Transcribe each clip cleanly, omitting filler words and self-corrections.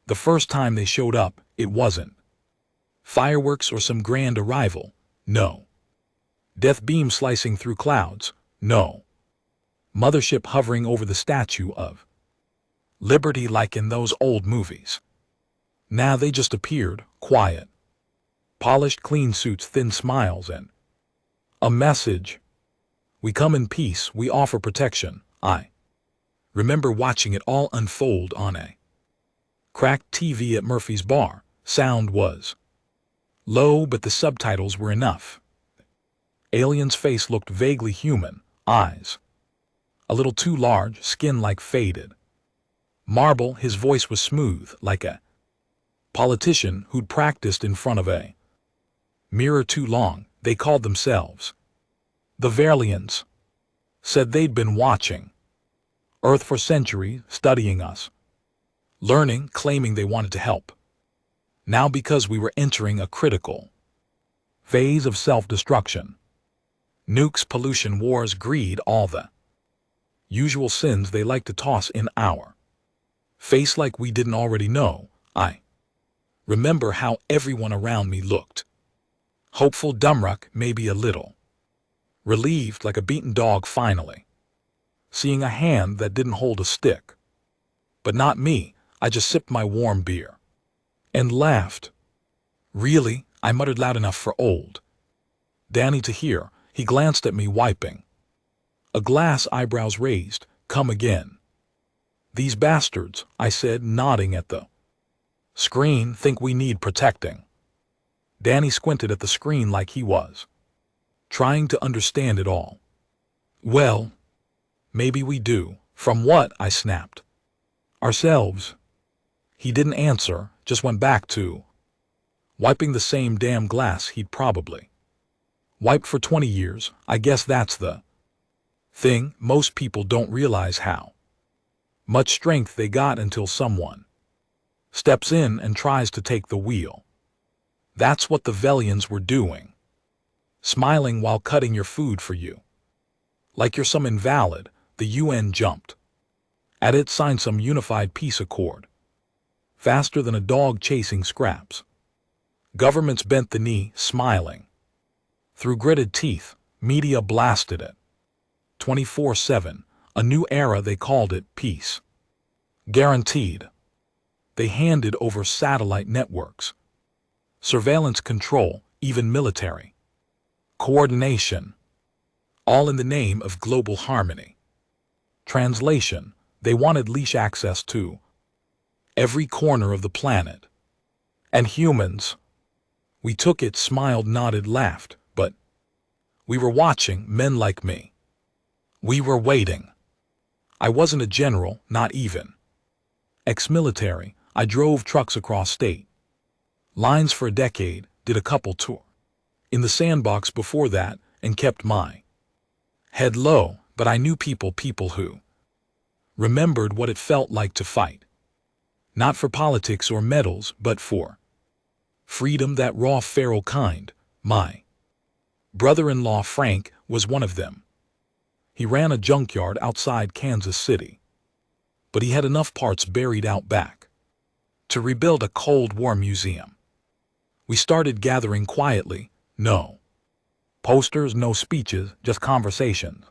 The first time they showed up, it wasn't fireworks or some grand arrival, no. Death beam slicing through clouds, no. Mothership hovering over the Statue of Liberty like in those old movies. Nah, they just appeared, quiet. Polished clean suits, thin smiles, and a message. We come in peace, we offer protection. I remember watching it all unfold on a cracked TV at Murphy's Bar. Sound was low, but the subtitles were enough. Alien's face looked vaguely human, eyes a little too large, skin like faded marble. His voice was smooth, like a politician who'd practiced in front of a mirror too long. They called themselves the Verlians. Said they'd been watching Earth for centuries, studying us, learning, claiming they wanted to help. Now because we were entering a critical phase of self-destruction. Nukes, pollution, wars, greed, all the usual sins they like to toss in our face like we didn't already know. I remember how everyone around me looked. Hopeful, dumbruck, maybe a little relieved, like a beaten dog finally seeing a hand that didn't hold a stick. But not me. I just sipped my warm beer and laughed. Really? I muttered loud enough for old Danny to hear. He glanced at me, wiping a glass, eyebrows raised. Come again. These bastards, I said, nodding at the screen, think we need protecting. Danny squinted at the screen like he was trying to understand it all. Well, maybe we do. From what? I snapped. Ourselves. He didn't answer, just went back to wiping the same damn glass he'd probably wiped for 20 years. I guess that's the thing. Most people don't realize how much strength they got until someone steps in and tries to take the wheel. That's what the Velians were doing. Smiling while cutting your food for you. Like you're some invalid. The UN jumped at it, signed some unified peace accord. Faster than a dog chasing scraps. Governments bent the knee, smiling. Through gritted teeth, media blasted it. 24/7, a new era, they called it peace. Guaranteed. They handed over satellite networks, surveillance control, even military coordination, all in the name of global harmony. Translation, they wanted leash access to every corner of the planet. And humans, we took it, smiled, nodded, laughed, but we were watching, men like me. We were waiting. I wasn't a general, not even ex-military. I drove trucks across state lines for a decade, did a couple tours in the sandbox before that, and kept my head low, but I knew people who remembered what it felt like to fight. Not for politics or medals, but for freedom, that raw, feral kind. My brother-in-law Frank was one of them. He ran a junkyard outside Kansas City, but he had enough parts buried out back to rebuild a Cold War museum. We started gathering quietly, no posters, no speeches, just conversations.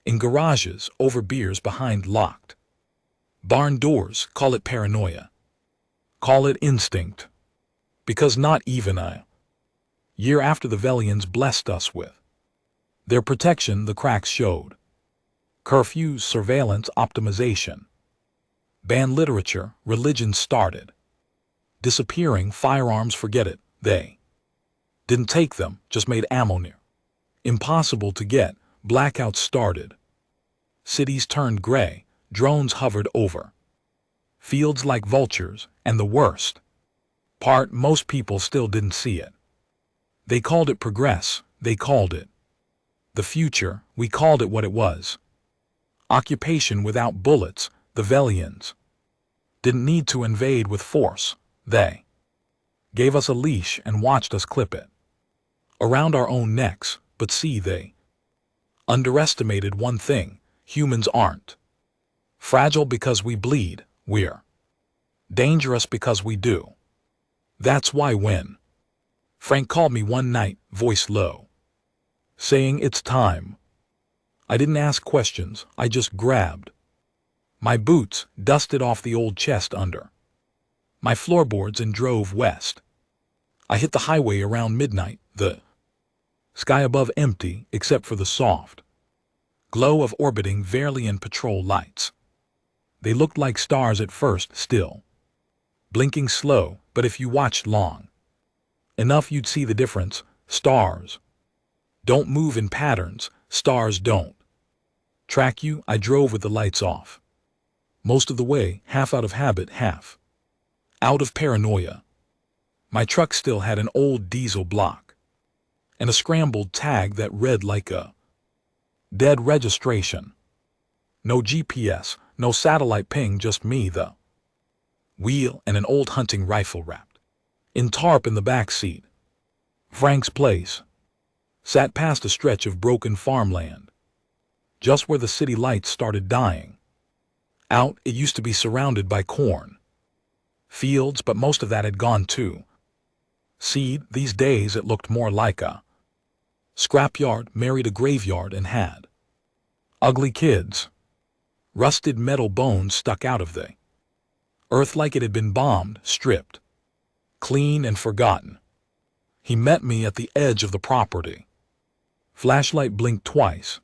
In garages, over beers, behind locked barn doors. Call it paranoia. Call it instinct. Because not even a year after the Velians blessed us with their protection, the cracks showed. Curfews, surveillance, optimization. Banned literature, religion started disappearing, firearms, forget it. They didn't take them, just made ammo near impossible to get. Blackouts started. Cities turned gray. Drones hovered over fields like vultures, and the worst part, most people still didn't see it. They called it progress. They called it the future. We called it what it was. Occupation without bullets. The Velians didn't need to invade with force. They gave us a leash and watched us clip it around our own necks. But see, they underestimated one thing. Humans aren't fragile because we bleed. We're Dangerous because we do. That's why when Frank called me one night, voice low, saying it's time, I didn't ask questions, I just grabbed my boots, dusted off the old chest under my floorboards and drove west. I hit the highway around midnight, the sky above empty except for the soft glow of orbiting Verlian patrol lights. They looked like stars at first, still blinking slow, but if you watched long enough you'd see the difference. Stars don't move in patterns, stars don't track you. I drove with the lights off most of the way, half out of habit, half out of paranoia. My truck still had an old diesel block and a scrambled tag that read like a dead registration. No GPS, no satellite ping, just me, the wheel, and an old hunting rifle wrapped in tarp in the back seat. Frank's place sat past a stretch of broken farmland, just where the city lights started dying out. It used to be surrounded by corn fields, but most of that had gone to seed. These days it looked more like a scrapyard married a graveyard and had ugly kids. Rusted metal bones stuck out of the earth like it had been bombed, stripped clean and forgotten. He met me at the edge of the property. Flashlight blinked twice.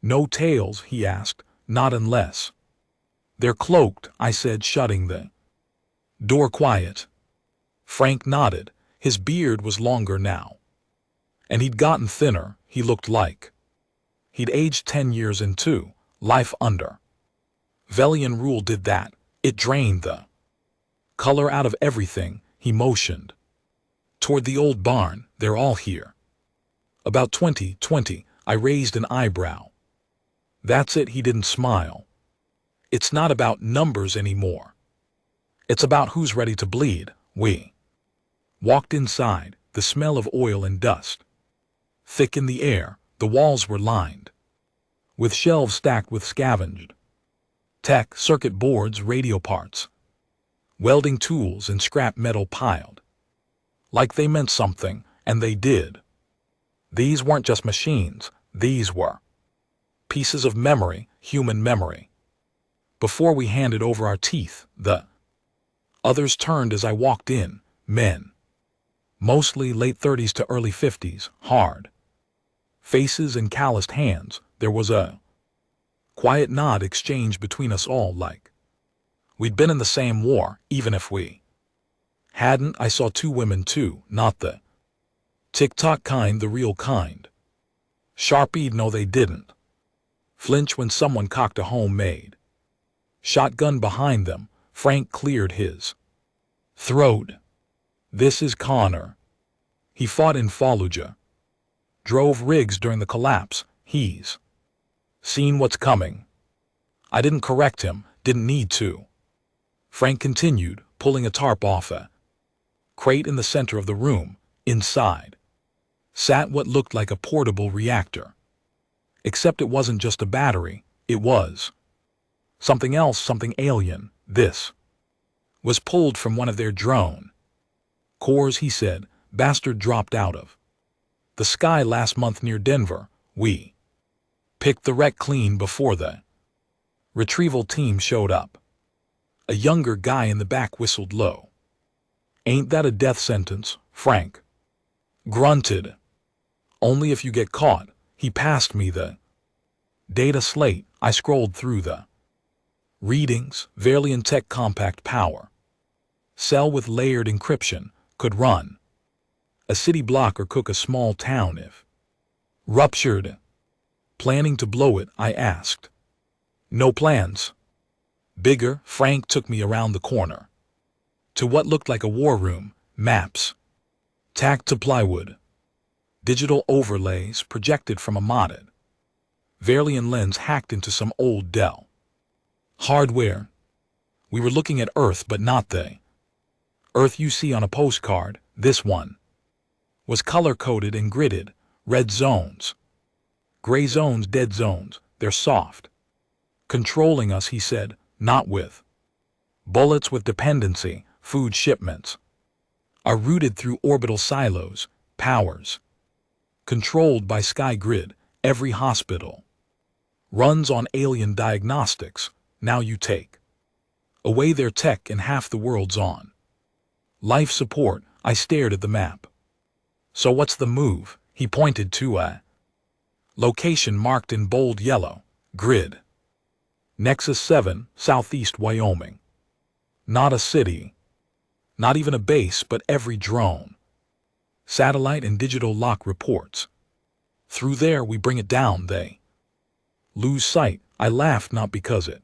No tails, he asked. Not unless they're cloaked, I said, shutting the door quiet. Frank nodded. His beard was longer now, and he'd gotten thinner. He looked like he'd aged 10 years into life under Velian rule. Did that. It drained the color out of everything. He motioned toward the old barn. They're all here. About 20. I raised an eyebrow. That's it. He didn't smile. It's not about numbers anymore. It's about who's ready to bleed. We walked inside, the smell of oil and dust thick in the air. The walls were lined with shelves stacked with scavenged tech, circuit boards, radio parts, welding tools, and scrap metal piled like they meant something, and they did. These weren't just machines, these were pieces of memory, human memory. Before we handed over our teeth, the others turned as I walked in, men, mostly late 30s to early 50s, hard faces and calloused hands. There was a quiet nod exchanged between us all, like we'd been in the same war, even if we hadn't. I saw two women too, not the tick-tock kind, the real kind. Sharp-eyed. No, they didn't flinch when someone cocked a homemade shotgun behind them. Frank cleared his throat. This is Connor. He fought in Fallujah. Drove rigs during the collapse. He's seen what's coming. I didn't correct him, didn't need to. Frank continued, pulling a tarp off a crate in the center of the room. Inside sat what looked like a portable reactor. Except it wasn't just a battery, it was something else, something alien. This was pulled from one of their drone cores, he said. Bastard dropped out of the sky last month near Denver. We picked the wreck clean before the retrieval team showed up. A younger guy in the back whistled low. Ain't that a death sentence? Frank grunted. Only if you get caught. He passed me the data slate. I scrolled through the readings. Verlian tech, compact power cell with layered encryption, could run a city block or cook a small town if ruptured. Planning to blow it? I asked. No plans. Bigger. Frank took me around the corner to what looked like a war room. Maps tacked to plywood, digital overlays projected from a modded Verlian lens hacked into some old Dell hardware. We were looking at Earth, but not the Earth you see on a postcard. This one was color-coded and gridded. Red zones, gray zones, dead zones. They're soft controlling us, he said. Not with Bullets with dependency, food shipments, are routed through orbital silos, powers, controlled by Sky Grid, every hospital runs on alien diagnostics. Now you take away their tech and half the world's on life support. I stared at the map. So what's the move? He pointed to a location marked in bold yellow. Grid. Nexus 7, Southeast Wyoming. Not a city. Not even a base, but every drone, satellite and digital lock reports. Through there we bring it down. They lose sight. I laughed, not because it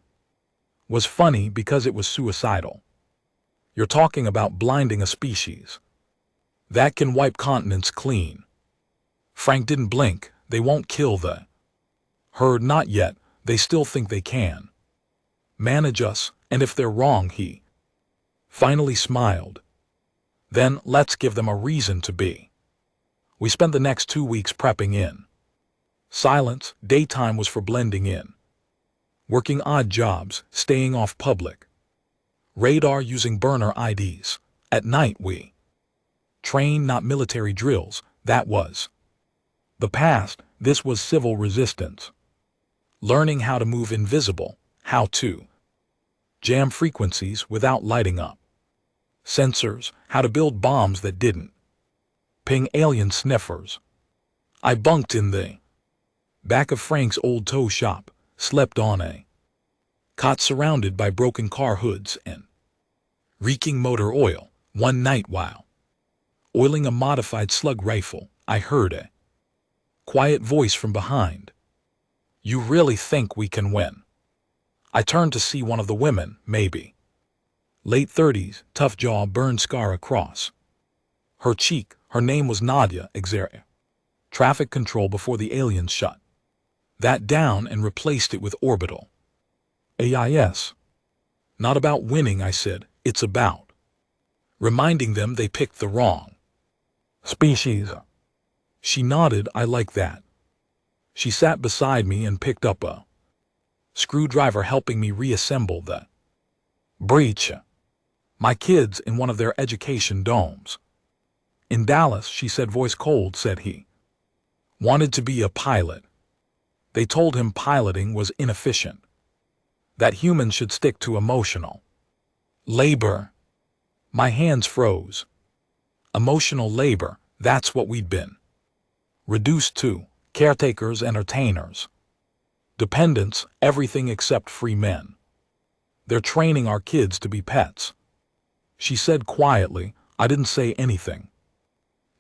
was funny, because it was suicidal. You're talking about blinding a species that can wipe continents clean. Frank didn't blink. They won't kill the herd, not yet. They still think they can manage us, and if they're wrong, he finally smiled. Then let's give them a reason to be. We spent the next 2 weeks prepping in silence. Daytime was for blending in, working odd jobs, staying off public radar, using burner IDs. At night we trained, not military drills. That was the past. This was civil resistance. Learning how to move invisible, how to jam frequencies without lighting up sensors, how to build bombs that didn't ping alien sniffers. I bunked in the back of Frank's old tow shop, slept on a cot surrounded by broken car hoods and reeking motor oil. One night while oiling a modified slug rifle, I heard a quiet voice from behind. You really think we can win? I turned to see one of the women, maybe late 30s, tough jaw, burn scar across her cheek. Her name was Nadia. Traffic control before the aliens shut that down and replaced it with orbital AIS. Not about winning, I said. It's about reminding them they picked the wrong species. She nodded. I like that. She sat beside me and picked up a screwdriver, helping me reassemble the breech. My kids in one of their education domes in Dallas, she said, voice cold. Said he wanted to be a pilot. They told him piloting was inefficient, that humans should stick to emotional labor. My hands froze. Emotional labor, that's what we'd been reduced to. Caretakers, entertainers, dependents, everything except free men. They're training our kids to be pets. She said quietly. I didn't say anything.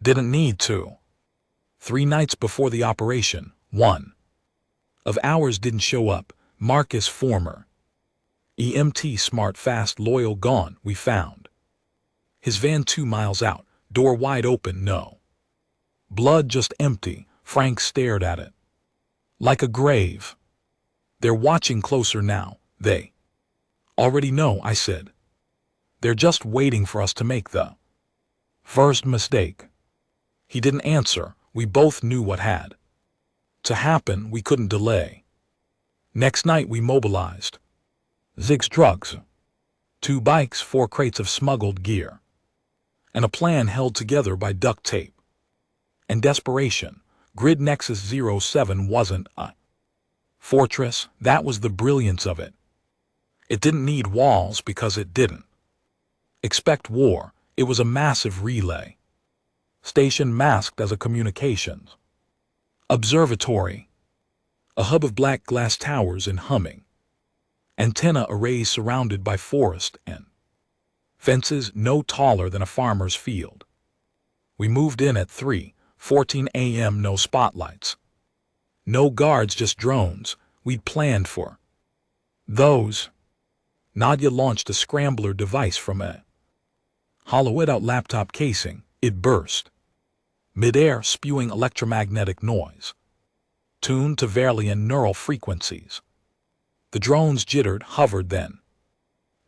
Didn't need to. 3 nights before the operation, one of ours didn't show up. Marcus, former EMT, smart, fast, loyal, gone. We found his van 2 miles out, door wide open, no blood, just empty. Frank stared at it like a grave. They're watching closer now. They already know, I said. They're just waiting for us to make the first mistake. He didn't answer. We both knew what had to happen. We couldn't delay. Next night we mobilized 6 trucks, 2 bikes, 4 crates of smuggled gear, and a plan held together by duct tape and desperation. Grid Nexus 07 wasn't a fortress. That was the brilliance of it. It didn't need walls because it didn't expect war. It was a massive relay station masked as a communications observatory, a hub of black glass towers and humming antenna arrays surrounded by forest and fences no taller than a farmer's field. We moved in at 3:14 a.m. No spotlights, no guards, just drones. We'd planned for those. Nadia launched a scrambler device from a hollowed-out laptop casing. It burst midair, spewing electromagnetic noise tuned to Verlian neural frequencies. The drones jittered, hovered, then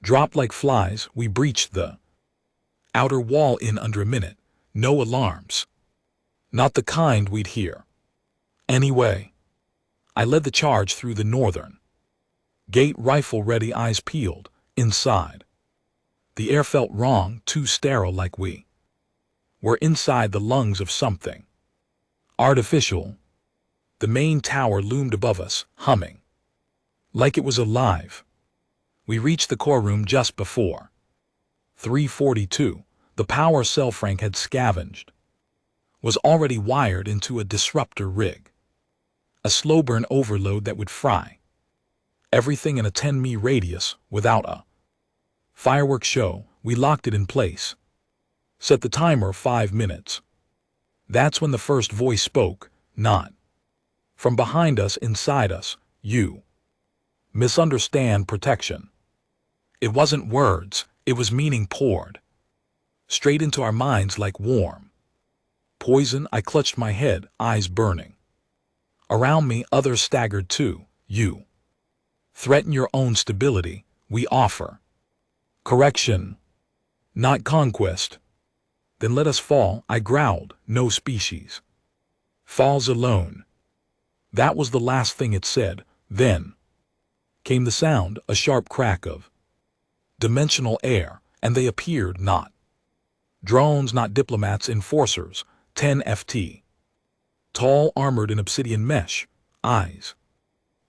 dropped like flies. We breached the outer wall in under a minute. No alarms. Not the kind we'd hear anyway. I led the charge through the northern gate, rifle ready, eyes peeled. Inside, The air felt wrong, too sterile, like we were inside the lungs of something artificial. The main tower loomed above us, humming like it was alive. We reached the core room just before 3:42. The power cell Frank had scavenged was already wired into a disruptor rig, a slow burn overload that would fry everything in a 10 mi radius without a fireworks show. We locked it in place, set the timer 5 minutes. That's when the first voice spoke, not from behind us, inside us. You misunderstand protection. It wasn't words, it was meaning poured straight into our minds like warm poison. I clutched my head, eyes burning. Around me, others staggered too. You threaten your own stability. We offer correction, not conquest. Then let us fall, I growled. No species falls alone. That was the last thing it said. Then came the sound, a sharp crack of dimensional air, and they appeared, not drones, not diplomats, enforcers, 10 FT. Tall, armored in obsidian mesh, eyes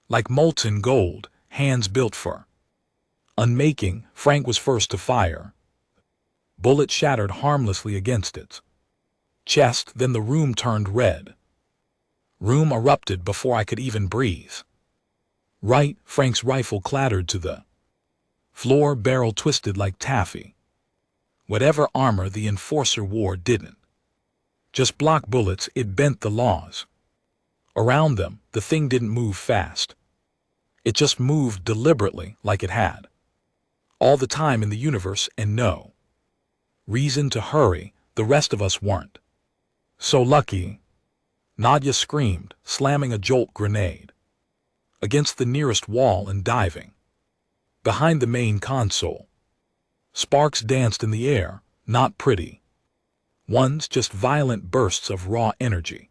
like molten gold, hands built for unmaking. Frank was first to fire. Bullet shattered harmlessly against its chest, then the room turned red. Room erupted before I could even breathe. Right, Frank's rifle clattered to the floor, barrel twisted like taffy. Whatever armor the enforcer wore didn't just block bullets, it bent the laws around them. The thing didn't move fast. It just moved deliberately, like it had all the time in the universe and no reason to hurry. The rest of us weren't so lucky. Nadia screamed, slamming a jolt grenade against the nearest wall and diving behind the main console. Sparks danced in the air, not pretty ones, just violent bursts of raw energy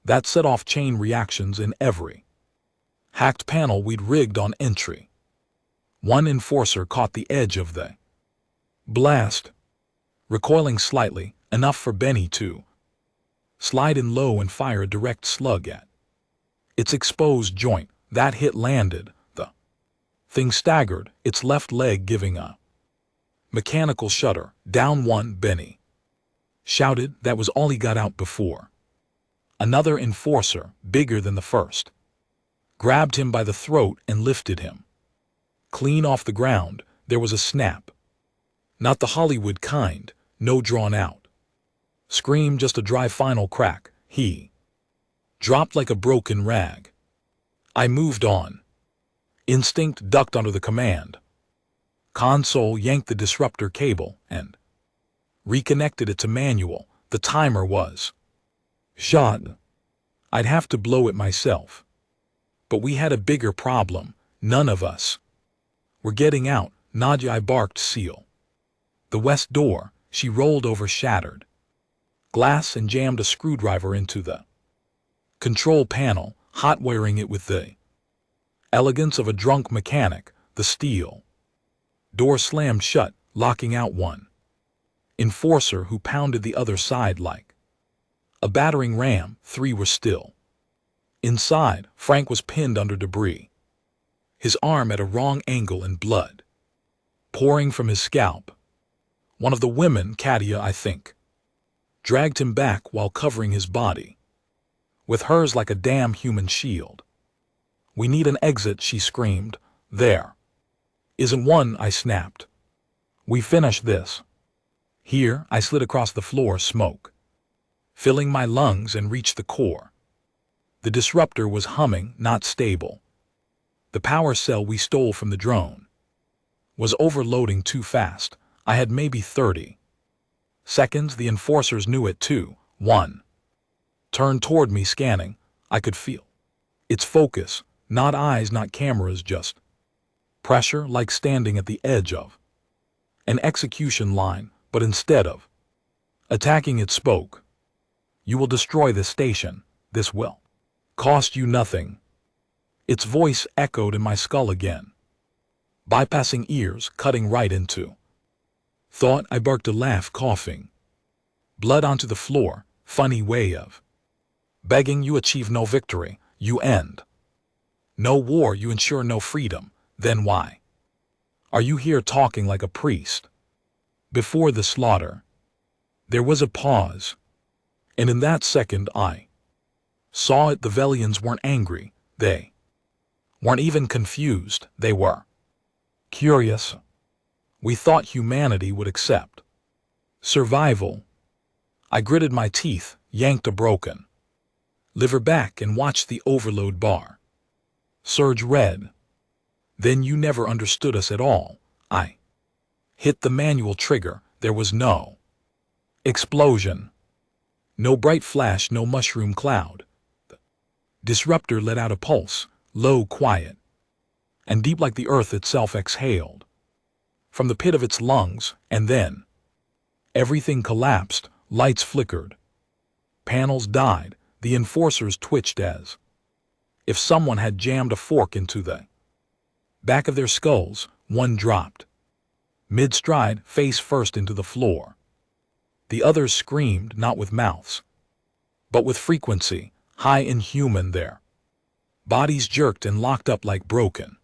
that set off chain reactions in every hacked panel we'd rigged on entry. One enforcer caught the edge of the blast, recoiling slightly, enough for Benny to slide in low and fire a direct slug at its exposed joint. That hit landed. The thing staggered, its left leg giving a mechanical shudder. Down one, Benny shouted. That was all he got out before another enforcer, bigger than the first, grabbed him by the throat and lifted him clean off the ground. There was a snap. Not the Hollywood kind, no drawn out scream, just a dry final crack. He dropped like a broken rag. I moved on. Instinct ducked under the command console, yanked the disruptor cable, and reconnected it to manual. The timer was shot. I'd have to blow it myself. But we had a bigger problem. None of us were getting out. Nadia, I barked, seal the west door. She rolled over shattered glass and jammed a screwdriver into the control panel, hot wiring it with the elegance of a drunk mechanic. The steel door slammed shut, locking out one enforcer who pounded the other side like a battering ram. 3 were still inside. Frank was pinned under debris, his arm at a wrong angle and blood pouring from his scalp. One of the women, Katia I think, dragged him back while covering his body with hers like a damn human shield. We need an exit, she screamed. There isn't one, I snapped. We finish this here. I slid across the floor, smoke filling my lungs, and reached the core. The disruptor was humming, not stable. The power cell we stole from the drone was overloading too fast. I had maybe 30 seconds. The enforcers knew it too. One turned toward me, scanning. I could feel its focus, not eyes, not cameras, just pressure, like standing at the edge of an execution line. But instead of attacking, it spoke. You will destroy this station. This will cost you nothing. Its voice echoed in my skull again, bypassing ears, cutting right into Thought I barked a laugh, coughing. Blood onto the floor, funny way of begging. You achieve no victory, you end no war, you ensure no freedom. Then why are you here talking like a priest? Before the slaughter, there was a pause, and in that second I saw it. The Velians weren't angry, they weren't even confused, they were curious. We thought humanity would accept survival. I gritted my teeth, yanked a broken liver back, and watched the overload bar surge red. Then you never understood us at all. I hit the manual trigger. There was no explosion, no bright flash, no mushroom cloud. The disruptor let out a pulse, low, quiet, and deep, like the earth itself exhaled from the pit of its lungs, and then everything collapsed. Lights flickered, panels died, the enforcers twitched as if someone had jammed a fork into the back of their skulls. One dropped mid-stride, face first into the floor. The others screamed, not with mouths, but with frequency, high and human. Their bodies jerked and locked up like broken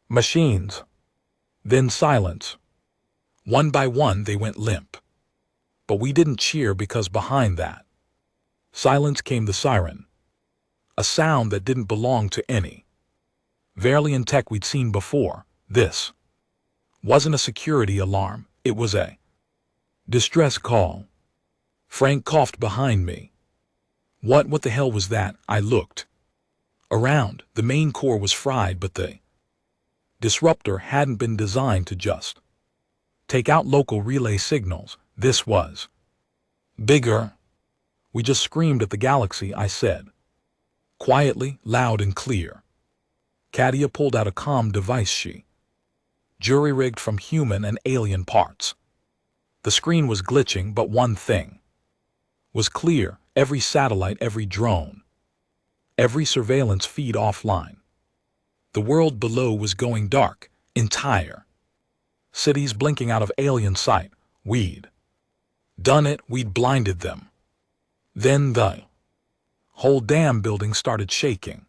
machines. Then silence. One by one they went limp. But we didn't cheer, because behind that silence came the siren, a sound that didn't belong to any Velian tech we'd seen before. This wasn't a security alarm, it was a distress call. Frank coughed behind me. What the hell was that? I looked around. The main core was fried, but the disruptor hadn't been designed to just take out local relay signals. This was bigger. We just screamed at the galaxy, I said, quietly, loud and clear. Katia pulled out a comm device she jury-rigged from human and alien parts. The screen was glitching, but one thing was clear: every satellite, every drone, every surveillance feed offline. The world below was going dark, entire cities blinking out of alien sight. We'd done it, we'd blinded them. Then the whole damn building started shaking.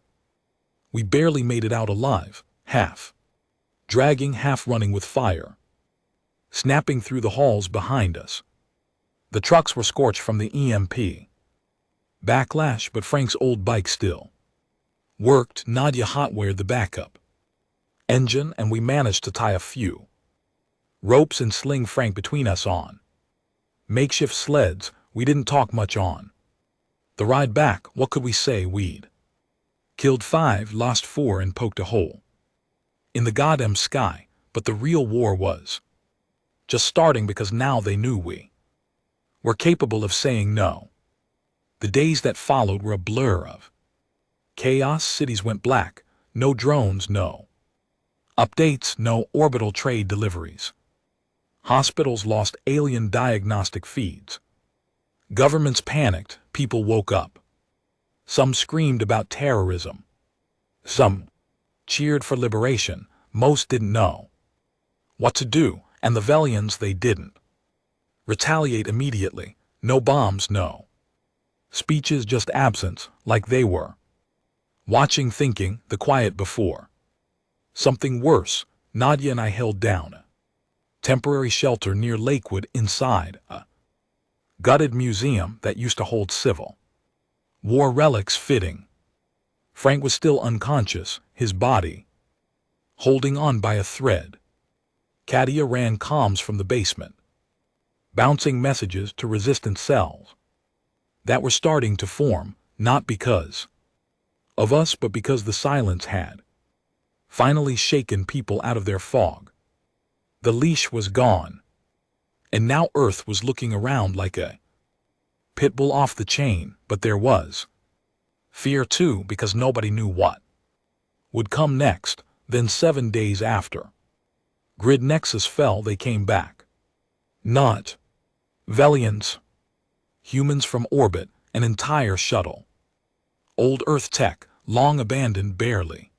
We barely made it out alive, half dragging, half running, with fire snapping through the halls behind us. The trucks were scorched from the EMP backlash, but Frank's old bike still worked. Nadia hotwired the backup engine, and we managed to tie a few ropes and sling Frank between us on makeshift sleds. We didn't talk much on the ride back. What could we say? We'd killed 5, lost 4, and poked a hole in the goddamn sky. But the real war was just starting, because now they knew we were capable of saying no. The days that followed were a blur of chaos. Cities went black. No drones, no updates, no orbital trade deliveries. Hospitals lost alien diagnostic feeds. Governments panicked. People woke up. Some screamed about terrorism. Some cheered for liberation. Most didn't know what to do, and the Velians, they didn't retaliate immediately. No bombs, no speeches, just absence, like they were watching, thinking, the quiet before something worse. Nadia and I held down a temporary shelter near Lakewood, inside a gutted museum that used to hold Civil War relics. Fitting. Frank was still unconscious, his body holding on by a thread. Katia ran comms from the basement, bouncing messages to resistance cells that were starting to form, not because of us, but because the silence had finally shaken people out of their fog. The leash was gone, and now Earth was looking around like a pit bull off the chain. But there was fear too, because nobody knew what would come next. Then 7 days after Grid Nexus fell, they came back. Not Velians, humans from orbit, an entire shuttle. Old Earth tech, long abandoned, barely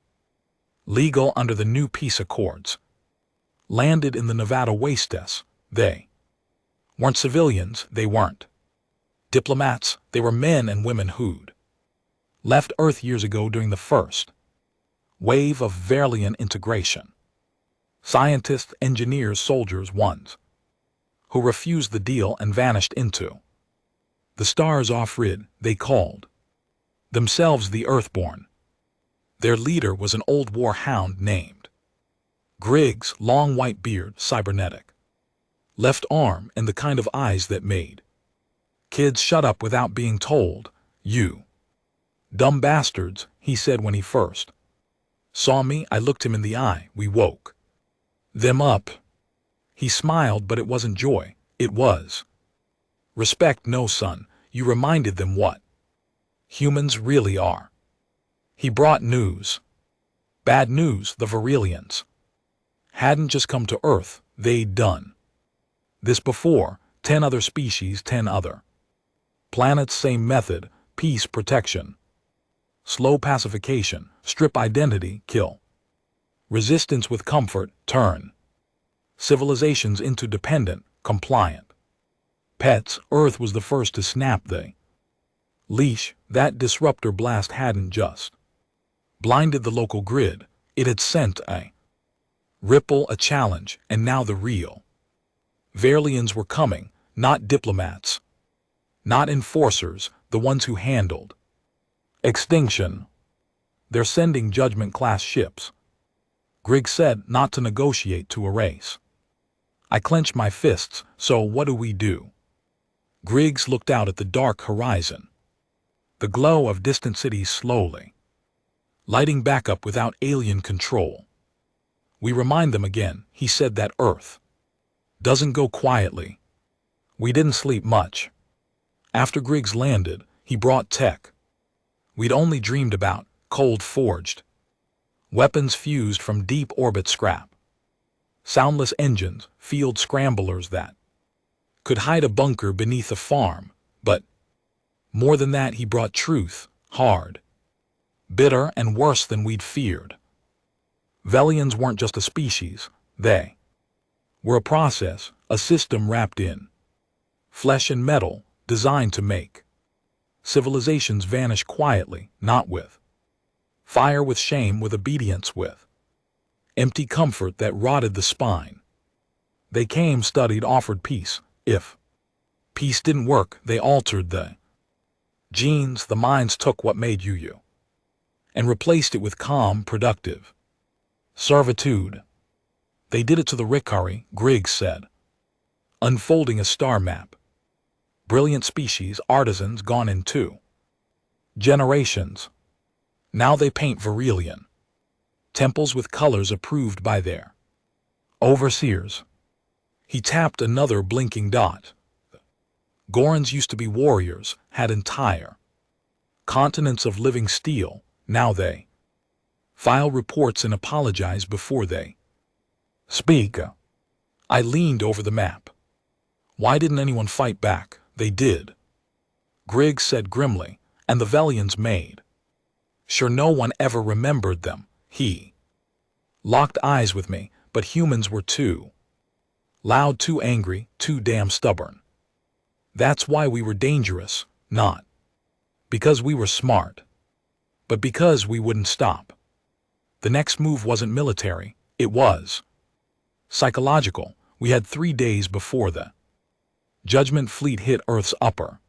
legal under the new peace accords, landed in the Nevada wastes. They weren't civilians, they weren't diplomats, they were men and women who'd left Earth years ago during the first wave of Verlian integration. Scientists, engineers, soldiers, ones who refused the deal and vanished into the stars off-grid. They called themselves the Earthborn. Their leader was an old war hound named Griggs, long white beard, cybernetic left arm, and the kind of eyes that made kids shut up without being told. "You dumb bastards," he said when he first saw me. I looked him in the eye. We woke them up. He smiled, but it wasn't joy. It was respect. "No, son, you reminded them what humans really are." He brought news. Bad news. The Verilians hadn't just come to Earth. They'd done this before. 10 other species, 10 other planets, same method. Peace, protection, slow pacification, strip identity, kill resistance with comfort, turn civilizations into dependent, compliant pets. Earth was the first to snap the leash. That disruptor blast hadn't just blinded the local grid, it had sent a ripple, a challenge, and now the real Verlians were coming, not diplomats, not enforcers, the ones who handled extinction. "They're sending judgment-class ships," Griggs said, "not to negotiate, to erase." I clenched my fists. "So what do we do?" Griggs looked out at the dark horizon. The glow of distant cities slowly lighting back up without alien control. "We remind them again," he said, "that Earth doesn't go quietly." We didn't sleep much. After Griggs landed, he brought tech we'd only dreamed about, cold-forged weapons fused from deep orbit scrap, soundless engines, field scramblers that could hide a bunker beneath a farm. But more than that, he brought truth, hard, bitter, and worse than we'd feared. Velians weren't just a species, they were a process, a system wrapped in flesh and metal, designed to make civilizations vanish quietly, not with fire, with shame, with obedience, with empty comfort that rotted the spine. They came, studied, offered peace. If peace didn't work, they altered the genes. The minds took what made you you and replaced it with calm, productive servitude. They did it to the Ricari, Griggs said, unfolding a star map. Brilliant species, artisans gone in 2 generations. Now they paint Verilian temples with colors approved by their overseers. He tapped another blinking dot. Gorans used to be warriors, had entire continents of living steel. Now they file reports and apologize before they speak. I leaned over the map. Why didn't anyone fight back? They did, Griggs said grimly, and the Velians made sure no one ever remembered them. He locked eyes with me, but humans were too loud, too angry, too damn stubborn. That's why we were dangerous, not because we were smart, but because we wouldn't stop. The next move wasn't military, it was psychological. We had 3 days before the Judgment Fleet hit Earth's upper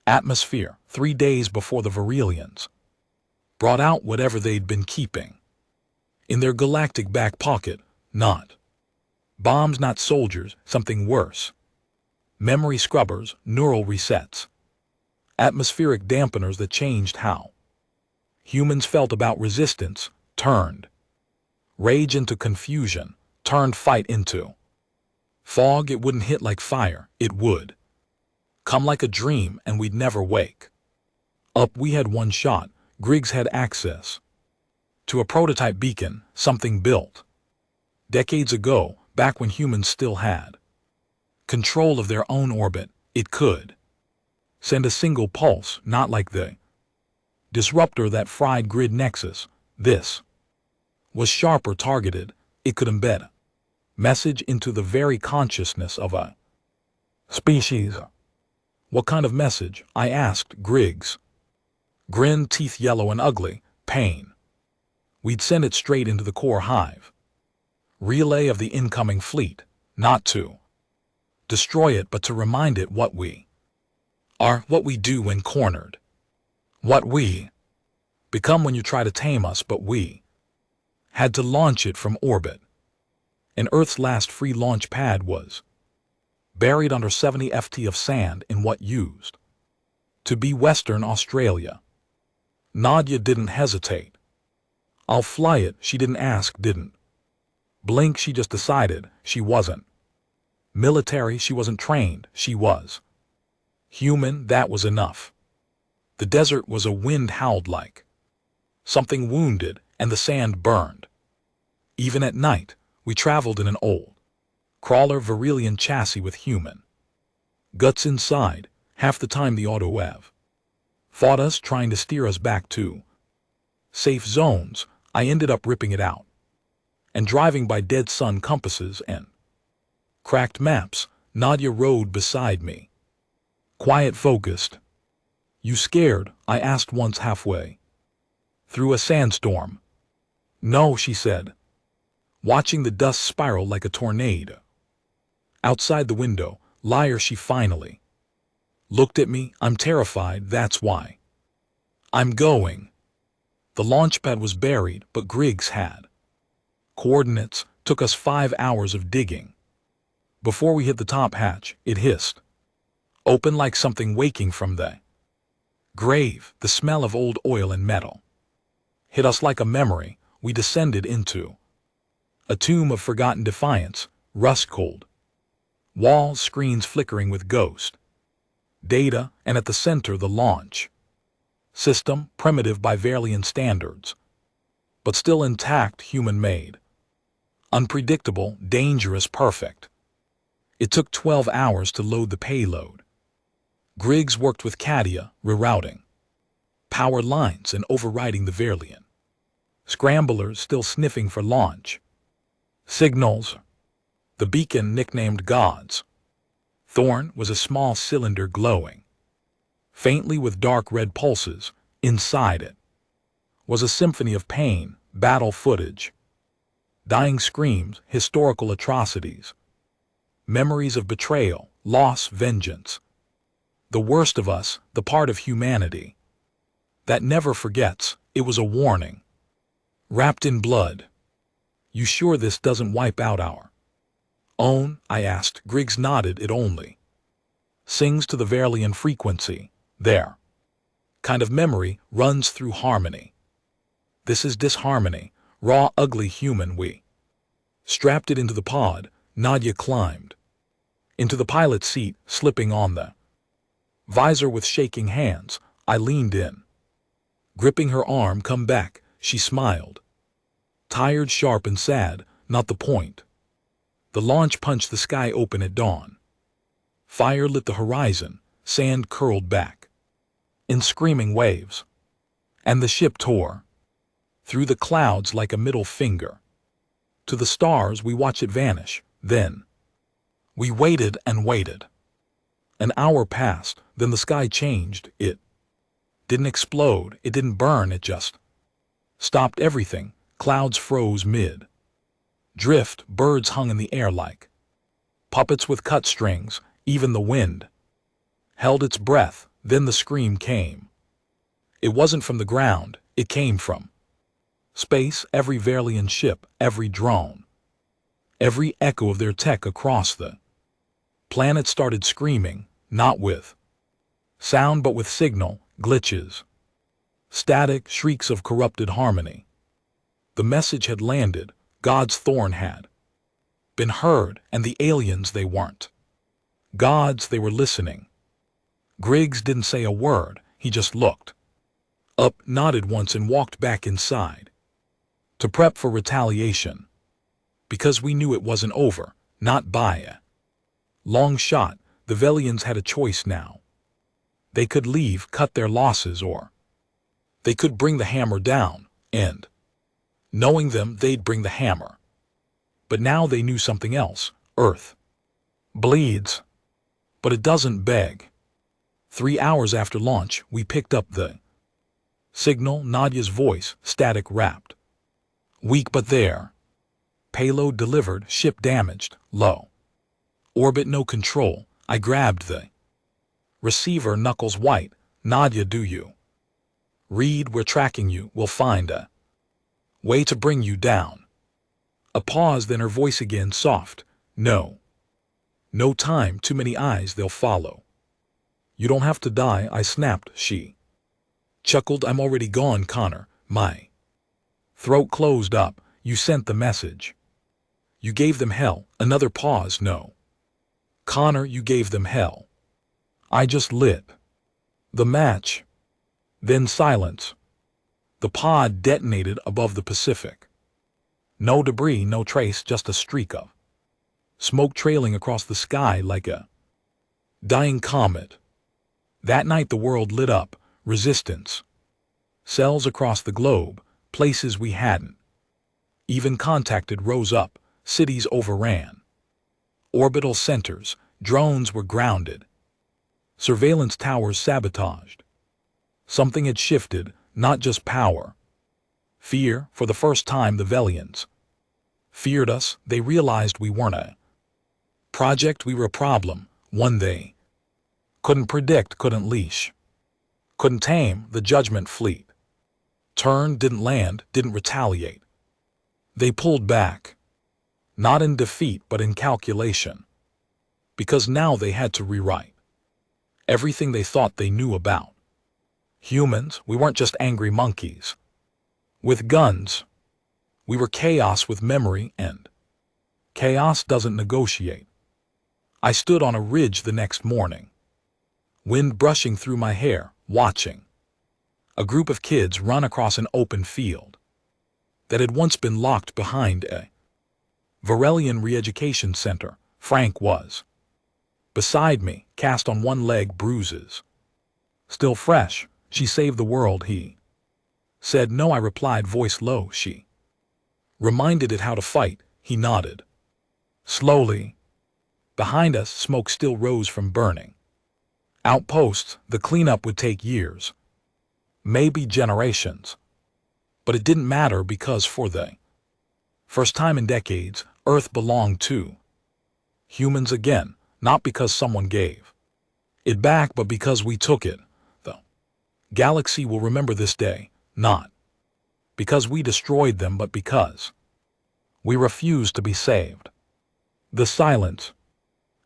atmosphere, 3 days before the Verilians brought out whatever they'd been keeping in their galactic back pocket. Not bombs, not soldiers, something worse. Memory scrubbers, neural resets, atmospheric dampeners that changed how humans felt about resistance, turned rage into confusion, turned fight into fog. It wouldn't hit like fire, it would come like a dream, and we'd never wake up. We had one shot. Griggs had access to a prototype beacon, something built decades ago, back when humans still had control of their own orbit. It could send a single pulse, not like the disruptor that fried Grid Nexus. This was sharper, targeted. It could embed Message into the very consciousness of a species. What kind of message? I asked Griggs. Grin, teeth yellow and ugly, pain. We'd send it straight into the core hive. Relay of the incoming fleet, not to destroy it but to remind it what we are, what we do when cornered. What we become when you try to tame us, but we had to launch it from orbit. And Earth's last free launch pad was buried under 70 ft of sand in what used to be Western Australia. Nadia didn't hesitate. I'll fly it, she didn't ask, didn't blink, she just decided. She wasn't military, she wasn't trained, she was human, that was enough. The desert was a wind howled like something wounded, and the sand burned. Even at night, we traveled in an old crawler Varelian chassis with human guts inside. Half the time the auto-ev fought us, trying to steer us back to safe zones. I ended up ripping it out and driving by dead sun compasses and cracked maps. Nadia rode beside me, quiet, focused. You scared? I asked once halfway through a sandstorm. No, she said, watching the dust spiral like a tornado outside the window. Liar, she finally looked at me. I'm terrified, that's why I'm going. The launch pad was buried, but Griggs had coordinates. Took us 5 hours of digging. Before we hit the top hatch, it hissed open like something waking from the grave. The smell of old oil and metal hit us like a memory. We descended into a tomb of forgotten defiance, rust-cold walls, screens flickering with ghost data, and at the center the launch system, primitive by Varelian standards, but still intact, human-made, unpredictable, dangerous, perfect. It took 12 hours to load the payload. Griggs worked with Katia, rerouting power lines and overriding the Varelian scramblers, still sniffing for launch signals. The beacon, nicknamed God's Thorn, was a small cylinder glowing faintly with dark red pulses. Inside it was a symphony of pain, battle footage, dying screams, historical atrocities, memories of betrayal, loss, vengeance. The worst of us, the part of humanity that never forgets. It was a warning, wrapped in blood. You sure this doesn't wipe out our own? I asked. Griggs nodded. It only sings to the Varelian frequency. Their kind of memory runs through harmony. This is disharmony, raw, ugly, human. We strapped it into the pod. Nadia climbed into the pilot seat, slipping on the visor with shaking hands. I leaned in, gripping her arm. Come back, she smiled. Tired, sharp, and sad, not the point. The launch punched the sky open at dawn. Fire lit the horizon, sand curled back in screaming waves, and the ship tore through the clouds like a middle finger to the stars. We watched it vanish. Then we waited and waited. An hour passed, then the sky changed. It didn't explode, it didn't burn, it just stopped everything. Clouds froze mid drift, birds hung in the air like puppets with cut strings. Even the wind held its breath. Then the scream came. It wasn't from the ground, it came from space. Every Varelian ship, every drone, every echo of their tech across the planet started screaming, not with sound but with signal, glitches, static, shrieks of corrupted harmony. The message had landed. God's Thorn had been heard, and the aliens, they weren't gods, they were listening. Griggs didn't say a word, he just looked up, nodded once, and walked back inside to prep for retaliation. Because we knew it wasn't over, not by a long shot. The Varelians had a choice now. They could leave, cut their losses, or they could bring the hammer down, and knowing them, they'd bring the hammer But now they knew something else. Earth bleeds, but it doesn't beg. 3 hours after launch, we picked up the signal, Nadia's voice, static wrapped. Weak but there. Payload delivered, ship damaged, low. Orbit no control. I grabbed the receiver, knuckles white. Nadia, do you read? We're tracking you. We'll find a way to bring you down. A pause, then her voice again, soft. No. No time, too many eyes, they'll follow. You don't have to die, I snapped. She chuckled. I'm already gone, Connor. My throat closed up. You sent the message. You gave them hell. Another pause. No. Connor, you gave them hell. I just lit the match. Then silence. The pod detonated above the Pacific. No debris, no trace, just a streak of smoke trailing across the sky like a dying comet. That night the world lit up. Resistance cells across the globe, places we hadn't even contacted rose up. Cities overran. Orbital centers, drones were grounded. Surveillance towers sabotaged. Something had shifted, not just power. Fear. For the first time, the Velians feared us. They realized we weren't a project, we were a problem, one they couldn't predict, couldn't leash, couldn't tame. The judgment fleet turned, didn't land, didn't retaliate. They pulled back, not in defeat but in calculation, because now they had to rewrite everything they thought they knew about humans. We weren't just angry monkeys with guns. We were chaos with memory, and chaos doesn't negotiate. I stood on a ridge the next morning, wind brushing through my hair, watching a group of kids run across an open field that had once been locked behind a Varelian re-education center. Frank was beside me, cast on one leg, bruises still fresh. She saved the world, he said. No, I replied, voice low. She reminded it how to fight. He nodded. Slowly. Behind us, smoke still rose from burning outposts. The cleanup would take years, maybe generations. But it didn't matter, because for the first time in decades, Earth belonged to humans again, not because someone gave it back, but because we took it. The galaxy will remember this day, not because we destroyed them, but because we refused to be saved. The silence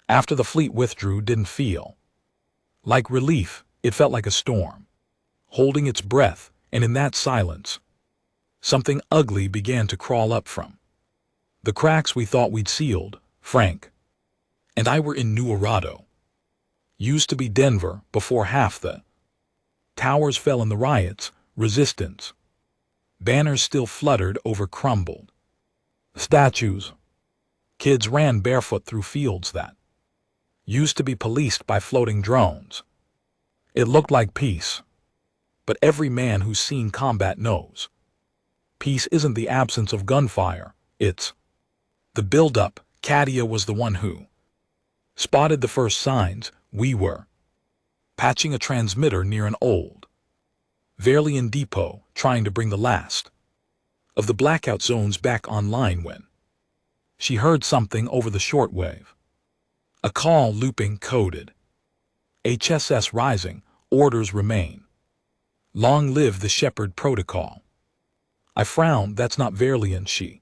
after the fleet withdrew didn't feel like relief. It felt like a storm holding its breath, and in that silence, something ugly began to crawl up from the cracks we thought we'd sealed. Frank and I were in New Arado. Used to be Denver before half the towers fell in the riots. Resistance banners still fluttered over crumbled statues. Kids ran barefoot through fields that used to be policed by floating drones. It looked like peace, but every man who's seen combat knows peace isn't the absence of gunfire, it's the buildup. Katia was the one who spotted the first signs. We were patching a transmitter near an old Verlian depot, trying to bring the last of the blackout zones back online when she heard something over the shortwave. A call looping, coded. HSS rising, orders remain. Long live the Shepherd Protocol. I frowned. That's not Verlian. She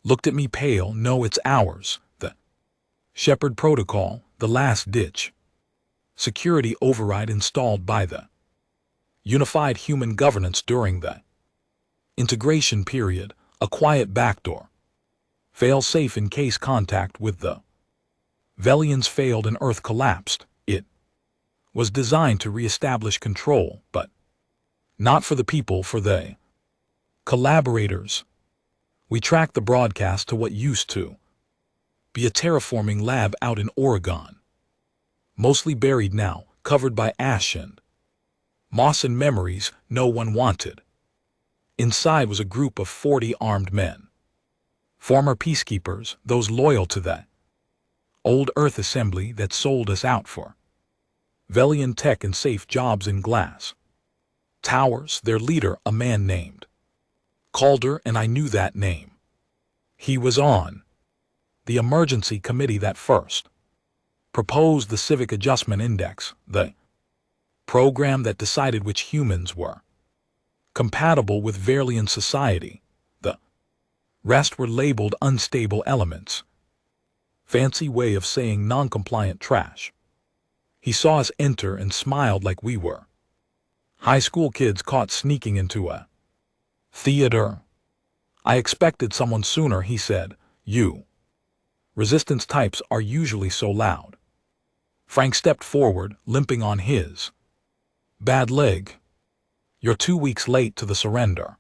looked at me, pale. No, it's ours. The Shepherd Protocol, the last ditch security override installed by the unified human governance during the integration period, a quiet backdoor, fail-safe in case contact with the Velians failed and Earth collapsed. It was designed to re-establish control, but not for the people, for the collaborators. We tracked the broadcast to what used to be a terraforming lab out in Oregon, mostly buried now, covered by ash and moss and memories no one wanted. Inside was a group of 40 armed men, Former peacekeepers, those loyal to the old Earth assembly that sold us out for Velian tech and safe jobs in glass towers, their leader, a man named Calder, and I knew that name. He was on the emergency committee that first proposed the Civic Adjustment Index, the program that decided which humans were compatible with Velian society. The rest were labeled unstable elements. Fancy way of saying non-compliant trash. He saw us enter and smiled like we were high school kids caught sneaking into a theater. I expected someone sooner, he said. You resistance types are usually so loud. Frank stepped forward, limping on his bad leg. You're 2 weeks late to the surrender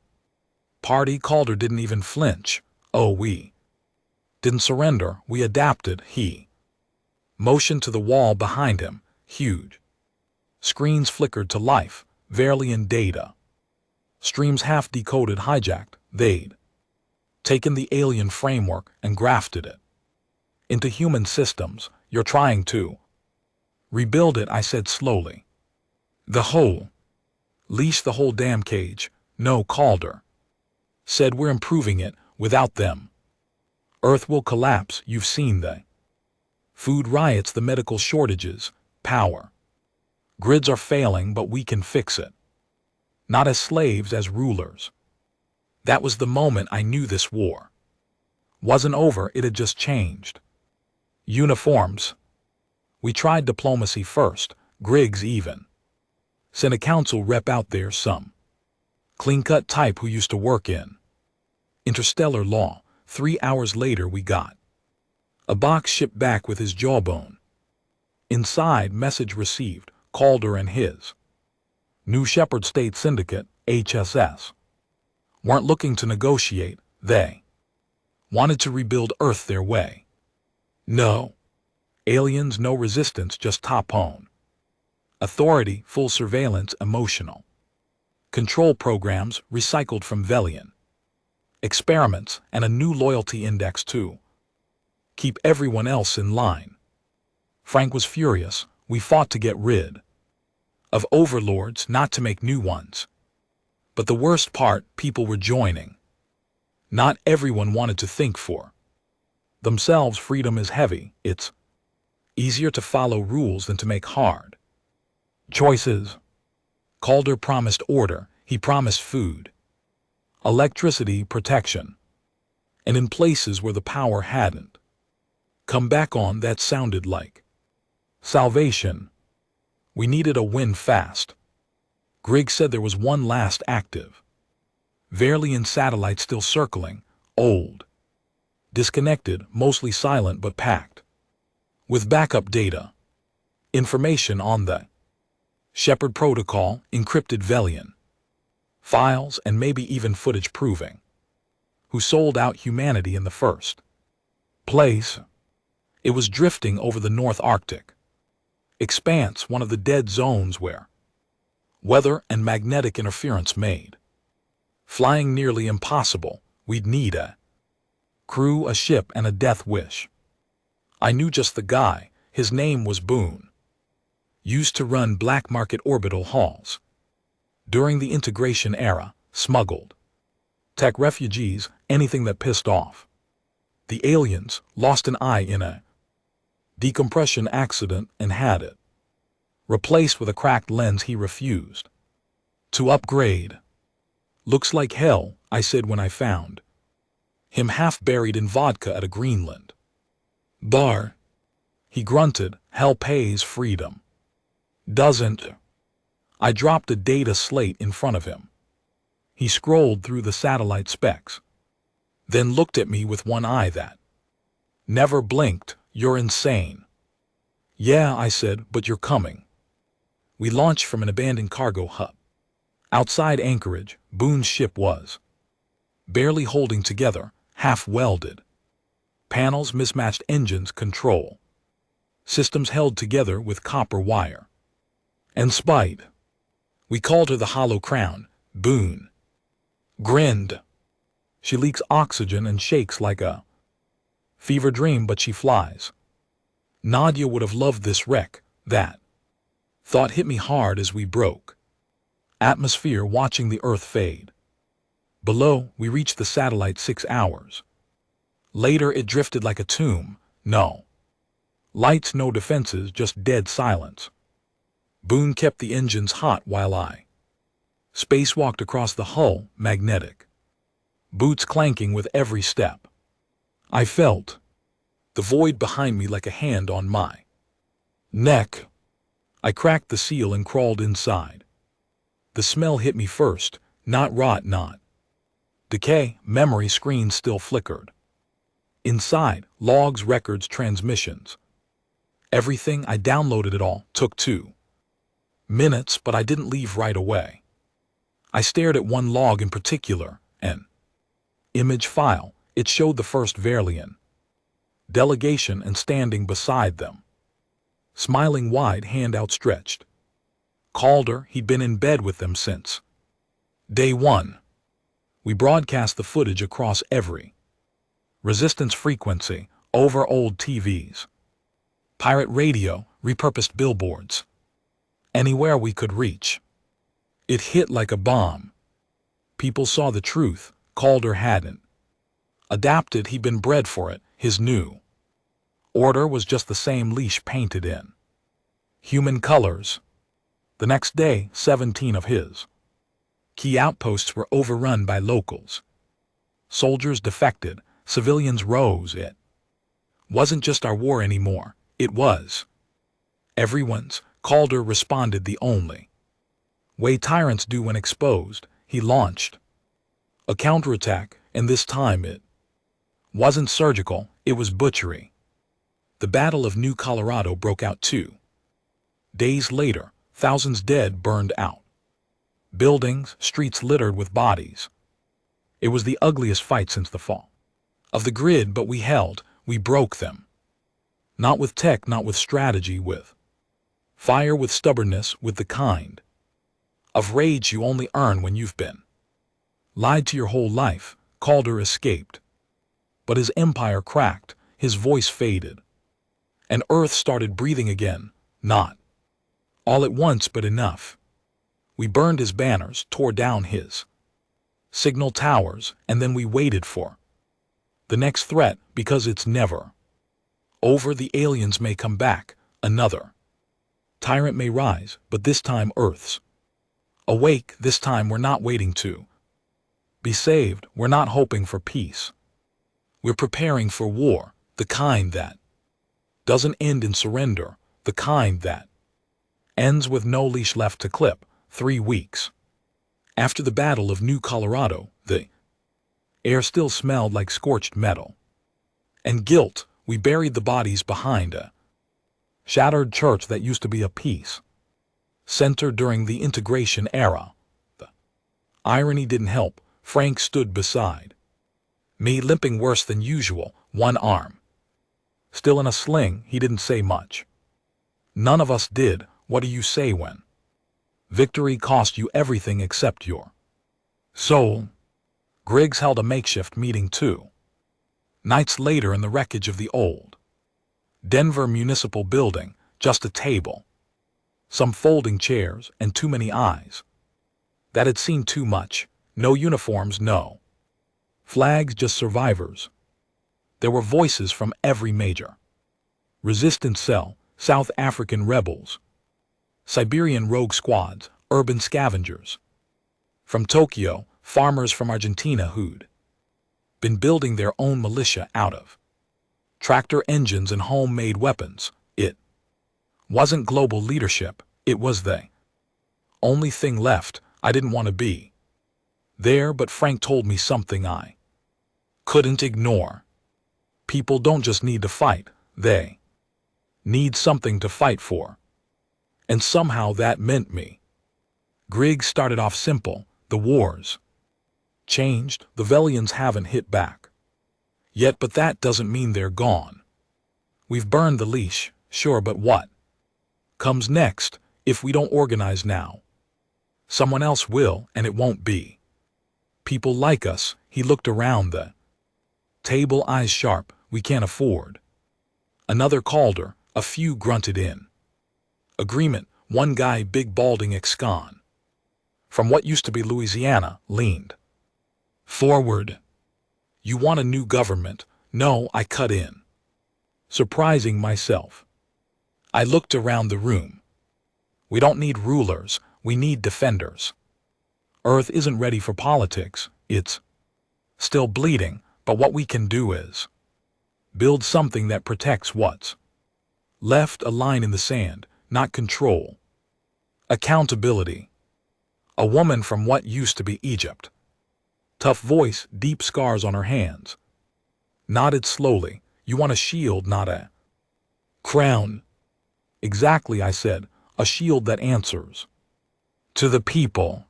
party. Calder didn't even flinch. Oh, we didn't surrender, we adapted. He motioned to the wall behind him. Huge screens flickered to life. Velian data streams half-decoded, hijacked. They'd taken the alien framework and grafted it into human systems. You're trying to rebuild it, I said slowly. The whole leash, the whole damn cage. No, Calder said, we're improving it. Without them, Earth will collapse. You've seen the food riots, the medical shortages, power grids are failing, but we can fix it. Not as slaves, as rulers. That was the moment I knew this war wasn't over, it had just changed. Uniforms. We tried diplomacy first. Griggs even sent a council rep out there, some clean-cut type who used to work in interstellar law. 3 hours later we got a box shipped back with his jawbone inside. Message received. Calder and his New Shepard State Syndicate, HSS, weren't looking to negotiate. They wanted to rebuild Earth their way. No aliens, no resistance, just top-own authority, full surveillance, emotional control programs recycled from Velian experiments, and a new loyalty index to keep everyone else in line. Frank was furious. We fought to get rid of overlords, not to make new ones. But the worst part, people were joining. Not everyone wanted to think for themselves. Freedom is heavy. It's easier to follow rules than to make hard choices. Calder promised order. He promised food, electricity, protection. And in places where the power hadn't come back on, that sounded like salvation. We needed a win fast. Griggs said there was one last active Velian satellite still circling, old, disconnected, mostly silent but packed with backup data, information on the Shepard protocol, encrypted Velian files, and maybe even footage proving who sold out humanity in the first place. It was drifting over the North Arctic expanse, one of the dead zones where weather and magnetic interference made flying nearly impossible. We'd need a crew, a ship, and a death wish. I knew just the guy. His name was Boone. Used to run black market orbital halls. During the integration era, smuggled tech, refugees, anything that pissed off the aliens. Lost an eye in a decompression accident and had it replaced with a cracked lens. He refused to upgrade. Looks like hell, I said when I found him half buried in vodka at a Greenland bar. He grunted. Hell pays, freedom doesn't. I dropped a data slate in front of him. He scrolled through the satellite specs, then looked at me with one eye that never blinked. You're insane. Yeah, I said, but you're coming. We launched from an abandoned cargo hub outside Anchorage. Boone's ship was barely holding together, half welded. Panels, mismatched engines, control systems held together with copper wire and spite. We called her the Hollow Crown. Boone grinned. She leaks oxygen and shakes like a fever dream, but she flies. Nadia would have loved this wreck. That thought hit me hard as we broke atmosphere watching the Earth fade. Below, we reached the satellite 6 hours. Later, it drifted like a tomb. No lights, no defenses, just dead silence. Boone kept the engines hot while I spacewalked across the hull, magnetic boots clanking with every step. I felt the void behind me like a hand on my neck. I cracked the seal and crawled inside. The smell hit me first, not rot, not decay. Memory screens still flickered. Inside, logs, records, transmissions. Everything. I downloaded it all. Took 2 minutes, but I didn't leave right away. I stared at one log in particular, an image file. It showed the first Verlian delegation and standing beside them, smiling wide, hand outstretched. Calder, he'd been in bed with them since day 1. We broadcast the footage across every resistance frequency, over old TVs, pirate radio, repurposed billboards, anywhere we could reach. It hit like a bomb. People saw the truth. Calder hadn't adapted, he'd been bred for it. His new order was just the same leash painted in human colors. The next day, 17 of his key outposts were overrun by locals. Soldiers defected, civilians rose. It wasn't just our war anymore, it was everyone's. Calder responded the only way tyrants do when exposed. He launched a counterattack, and this time it wasn't surgical, it was butchery. The Battle of New Colorado broke out 2 days later, thousands dead, burned out buildings, streets littered with bodies. It was the ugliest fight since the fall of the grid, but we held, we broke them. Not with tech, not with strategy, with fire, with stubbornness, with the kind of rage you only earn when you've been lied to your whole life. Calder escaped, but his empire cracked, his voice faded, and Earth started breathing again, not all at once, but enough. We burned his banners, tore down his signal towers, and then we waited for the next threat, because it's never over. The aliens may come back, another tyrant may rise, but this time Earth's awake. This time we're not waiting to be saved, we're not hoping for peace. We're preparing for war, the kind that doesn't end in surrender, the kind that ends with no leash left to clip. 3 weeks after the Battle of New Colorado, the air still smelled like scorched metal and guilt. We buried the bodies behind a shattered church that used to be a peace center during the integration era. The irony didn't help. Frank stood beside me, limping worse than usual, one arm still in a sling. He didn't say much. None of us did. What do you say when victory cost you everything except your soul? Griggs held a makeshift meeting 2 nights later in the wreckage of the old Denver Municipal Building, just a table, some folding chairs, and too many eyes that had seen too much. No uniforms, no flags, just survivors. There were voices from every major resistance cell, South African rebels, Siberian rogue squads, urban scavengers. From Tokyo, farmers from Argentina who'd been building their own militia out of tractor engines and homemade weapons. It wasn't global leadership, it was the only thing left. I didn't want to be there, but Frank told me something I couldn't ignore. People don't just need to fight, they need something to fight for. And somehow that meant me. Griggs started off simple. The wars changed, the Velians haven't hit back yet, but that doesn't mean they're gone. We've burned the leash, sure, but what comes next? If we don't organize now, someone else will, and it won't be People like us. He looked around the table, eyes sharp. We can't afford another Calder. A few grunted in agreement. One guy, big balding ex-con from what used to be Louisiana, leaned forward. You want a new government? No, I cut in, surprising myself. I looked around the room. We don't need rulers, we need defenders. Earth isn't ready for politics, it's still bleeding, but what we can do is build something that protects what's left, a line in the sand, not control. Accountability. A woman from what used to be Egypt. Tough voice, deep scars on her hands. Nodded slowly. You want a shield, not a crown. Exactly, I said. A shield that answers to the people.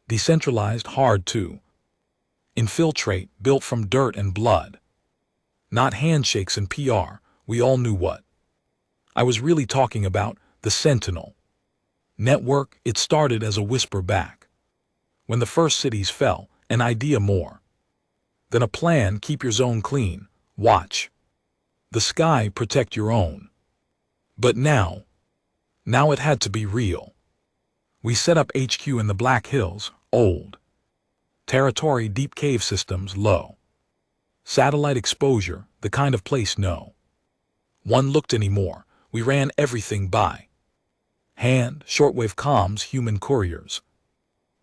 Decentralized, hard to infiltrate, built from dirt and blood. Not handshakes and PR. We all knew what I was really talking about. The Sentinel network. It started as a whisper back when the first cities fell, an idea more than a plan. Keep your zone clean, watch the sky, protect your own. But now it had to be real. We set up HQ in the Black Hills, old territory, deep cave systems, low satellite exposure, the kind of place no one looked anymore. We ran everything by hand, shortwave comms, human couriers.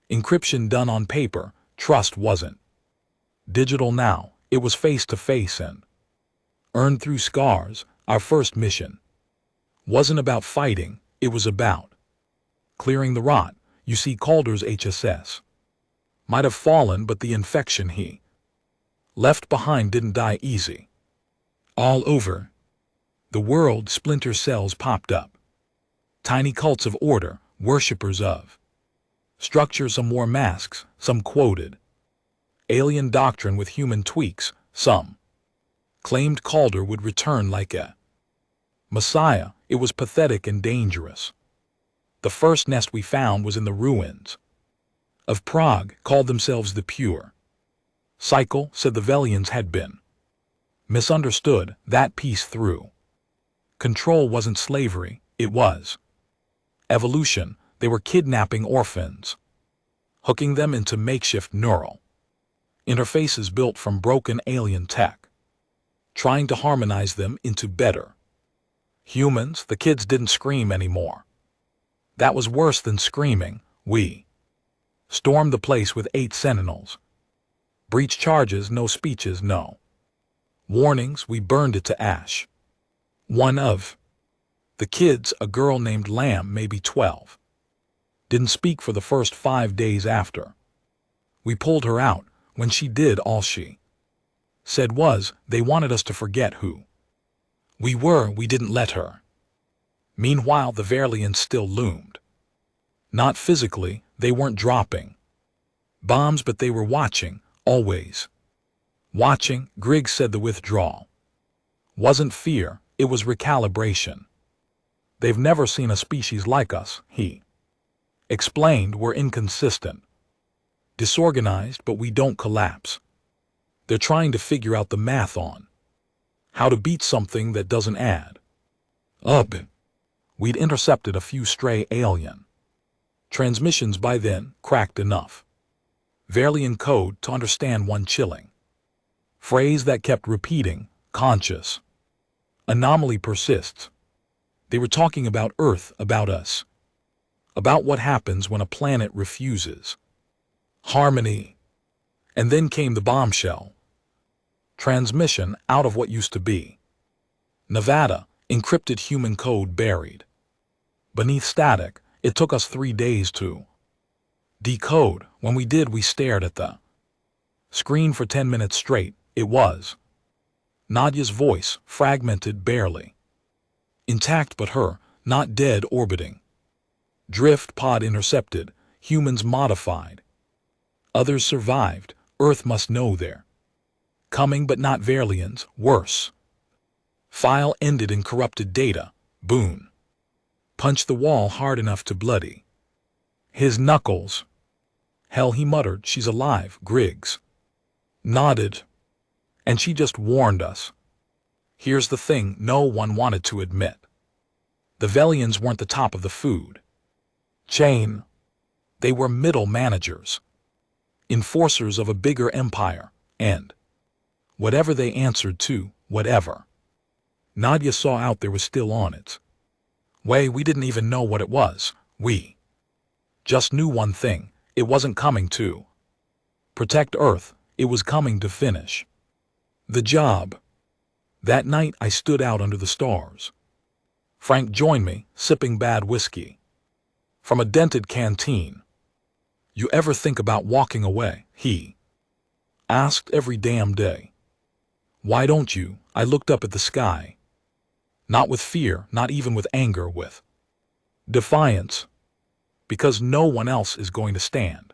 Encryption done on paper. Trust wasn't digital now, it was face-to-face and earned through scars. Our first mission wasn't about fighting, it was about clearing the rot. You see, Calder's HSS might have fallen, but the infection he left behind didn't die easy. All over the world, splinter cells popped up. Tiny cults of order, worshippers of structure. Some wore masks, some quoted alien doctrine with human tweaks, some claimed Calder would return like a messiah. It was pathetic and dangerous. The first nest we found was in the ruins of Prague, called themselves the Pure Cycle. Said the Velians had been misunderstood, that piece through control wasn't slavery, it was evolution. They were kidnapping orphans, hooking them into makeshift neural interfaces built from broken alien tech, trying to harmonize them into better humans. The kids didn't scream anymore. That was worse than screaming. We stormed the place with 8 sentinels. Breach charges, no speeches, no warnings. We burned it to ash. One of the kids, a girl named Lamb, maybe 12, didn't speak for the first 5 days after we pulled her out. When she did, all she said was, they wanted us to forget who we were. We didn't let her. Meanwhile, the Verlians still loomed. Not physically, they weren't dropping bombs, but they were watching, always watching. Griggs said the withdrawal wasn't fear, it was recalibration. They've never seen a species like us, he explained. We're inconsistent, disorganized, but we don't collapse. They're trying to figure out the math on how to beat something that doesn't add up. We'd intercepted a few stray alien transmissions by then, cracked enough Verlian code to understand one chilling phrase that kept repeating: conscious anomaly persists. They were talking about Earth, about us, about what happens when a planet refuses harmony. And then came the bombshell. Transmission out of what used to be Nevada, encrypted human code buried beneath static. It took us 3 days to decode. When we did, we stared at the screen for 10 minutes straight. It was Nadia's voice, fragmented, barely intact, but her, not dead, orbiting. Drift pod intercepted, humans modified. Others survived. Earth must know they're coming, but not Verlians. Worse. File ended in corrupted data. Boone punched the wall hard enough to bloody his knuckles. Hell, he muttered, she's alive. Griggs nodded. And she just warned us. Here's the thing no one wanted to admit. The Velians weren't the top of the food chain. They were middle managers, enforcers of a bigger empire, and whatever they answered to, whatever Nadia saw out there was still on its way. We didn't even know what it was. We just knew one thing. It wasn't coming to protect Earth. It was coming to finish the job. That night I stood out under the stars. Frank joined me, sipping bad whiskey from a dented canteen. You ever think about walking away? He asked every damn day. Why don't you? I looked up at the sky. Not with fear, not even with anger, with defiance. Because no one else is going to stand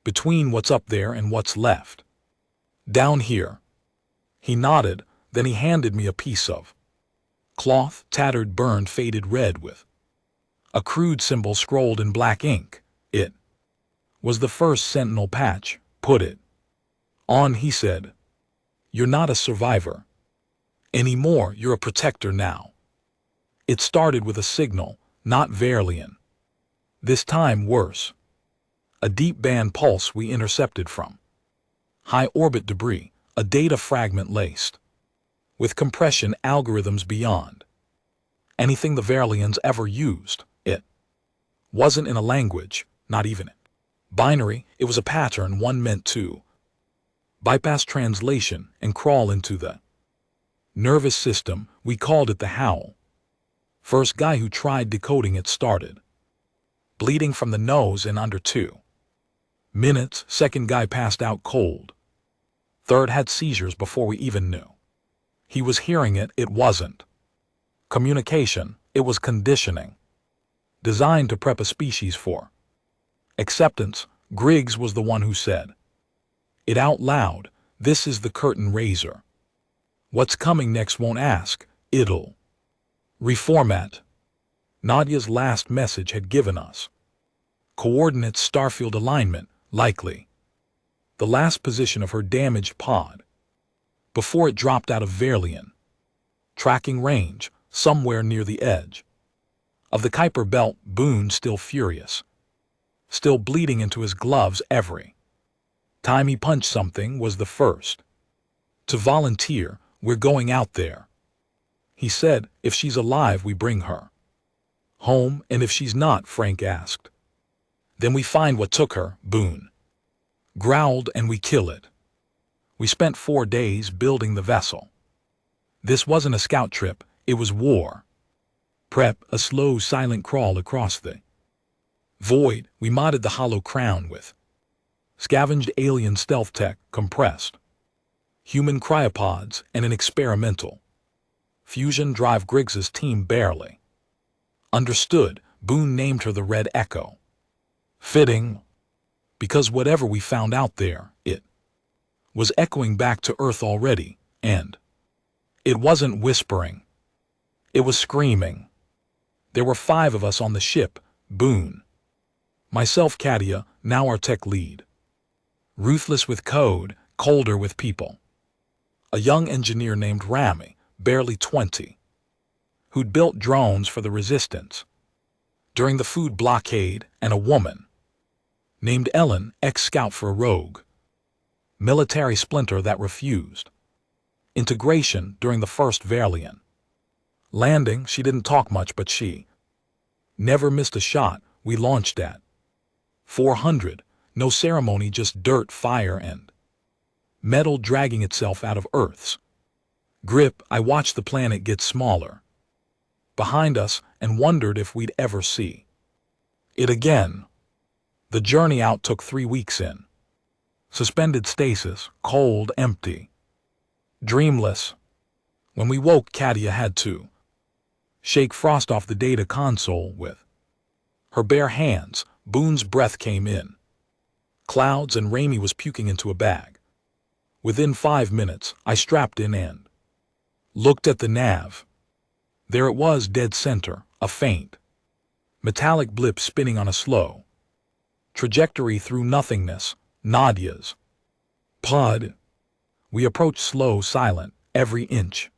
between what's up there and what's left down here. He nodded, then he handed me a piece of cloth, tattered, burned, faded red with a crude symbol scrolled in black ink. It was the first sentinel patch. Put it on, he said. You're not a survivor anymore, you're a protector now. It started with a signal, not Verlian. This time worse. A deep band pulse we intercepted from high orbit debris, a data fragment laced with compression algorithms beyond anything the Verlians ever used. It wasn't in a language, not even binary. It was a pattern, one meant to bypass translation and crawl into the nervous system. We called it the howl. First guy who tried decoding it started bleeding from the nose in under 2 minutes. Second guy passed out cold. Third had seizures before we even knew he was hearing it. It wasn't communication, it was conditioning, designed to prep a species for acceptance. Griggs was the one who said it out loud. This is the curtain raiser. What's coming next won't ask, it'll reformat. Nadia's last message had given us coordinates, starfield alignment, likely the last position of her damaged pod before it dropped out of Verlian tracking range, somewhere near the edge of the Kuiper belt. Boone, still furious, still bleeding into his gloves every time he punched something, was the first to volunteer. We're going out there, he said. If she's alive, we bring her home, and if she's not, Frank asked, then we find what took her. Boone growled, and we kill it. We spent 4 days building the vessel. This wasn't a scout trip, it was war prep, a slow, silent crawl across the void. We modded the hollow crown with scavenged alien stealth tech, compressed human cryopods, and an experimental fusion drive. Griggs's team barely understood. Boone named her the Red Echo. Fitting, because whatever we found out there, it was echoing back to Earth already, and it wasn't whispering, it was screaming. There were 5 of us on the ship: Boone, myself, Katia, now our tech lead, ruthless with code, colder with people, a young engineer named Rami, barely 20, who'd built drones for the resistance during the food blockade, and a woman named Ellen, ex-scout for a rogue military splinter that refused integration during the first Verlian landing. She didn't talk much, but she never missed a shot. We launched at 400, no ceremony, just dirt, fire, and metal dragging itself out of Earth's grip. I watched the planet get smaller behind us and wondered if we'd ever see it again. The journey out took 3 weeks in suspended stasis, cold, empty, dreamless. When we woke, Katia had to shake frost off the data console with her bare hands. Boone's breath came in clouds, and Rami was puking into a bag. Within 5 minutes, I strapped in and looked at the nav. There it was, dead center, a faint metallic blip spinning on a slow Trajectory through nothingness, Nadia's. Pod. We approached slow, silent, every inch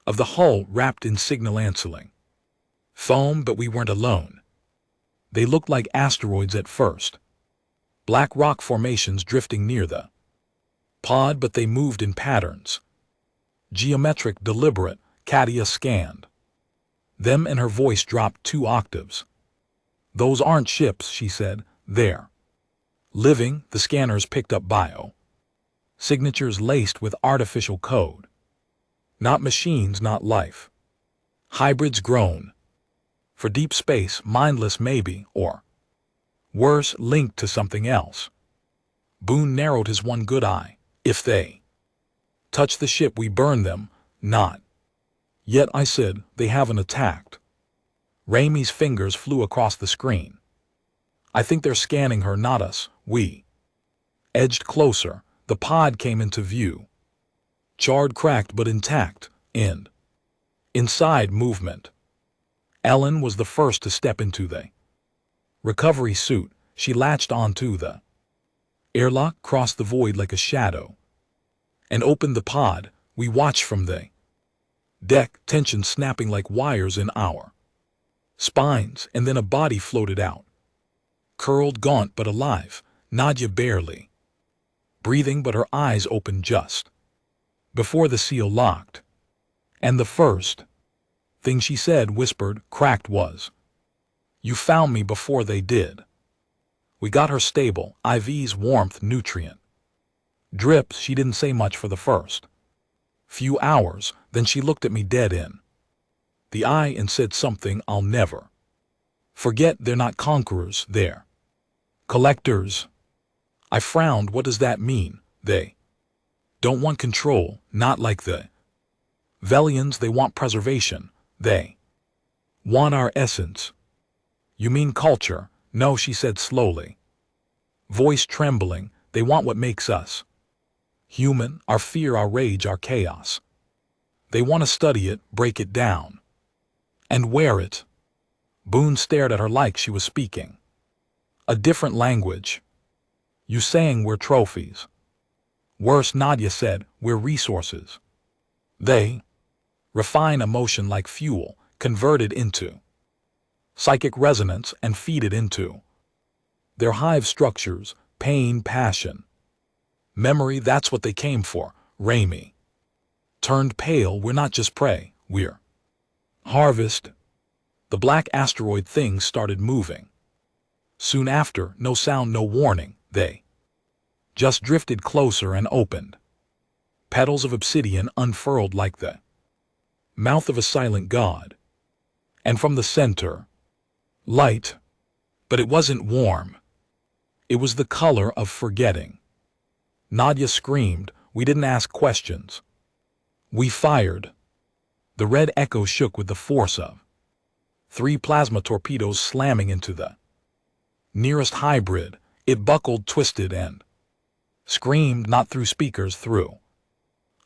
of the hull wrapped in signal answering foam, but we weren't alone. They looked like asteroids at first. Black rock formations drifting near the pod, but they moved in patterns. Geometric, deliberate, Katia scanned them and her voice dropped 2 octaves. Those aren't ships, she said. They're living. The scanners picked up bio signatures laced with artificial code. Not machines, not life. Hybrids grown for deep space, mindless maybe, or worse, linked to something else. Boone narrowed his one good eye. If they touch the ship, we burn them. Not yet, I said. They haven't attacked. Ramey's fingers flew across the screen. I think they're scanning her, not us. We edged closer. The pod came into view. Charred, cracked, but intact. Inside movement. Ellen was the first to step into the recovery suit. She latched onto the airlock, crossed the void like a shadow, and opened the pod. We watched from the deck, tension snapping like wires in our spines, and then a body floated out. Curled, gaunt, but alive. Nadia barely breathing, but her eyes opened just before the seal locked. And the first thing she said, whispered, cracked, was, "You found me before they did." We got her stable, IVs, warmth, nutrient drips. She didn't say much for the first few hours, then she looked at me dead in the eye and said something I'll never forget. They're not conquerors, they're collectors. I frowned. What does that mean? They don't want control, not like the Velians. They want preservation. They want our essence. You mean culture? No, she said slowly, voice trembling. They want what makes us human, our fear, our rage, our chaos. They want to study it, break it down, and wear it. Boone stared at her like she was speaking a different language. You saying we're trophies? Worse, Nadia said, we're resources. They refine emotion like fuel, convert it into psychic resonance and feed it into their hive structures, pain, passion, memory. That's what they came for. Ramey turned pale. We're not just prey, we're harvest. The black asteroid things started moving. Soon after, no sound, no warning, they just drifted closer and opened. Petals of obsidian unfurled like the mouth of a silent god. And from the center, light. But it wasn't warm. It was the color of forgetting. Nadia screamed. We didn't ask questions. We fired. The red echo shook with the force of 3 plasma torpedoes slamming into the nearest hybrid. It buckled, twisted, and screamed, not through speakers, through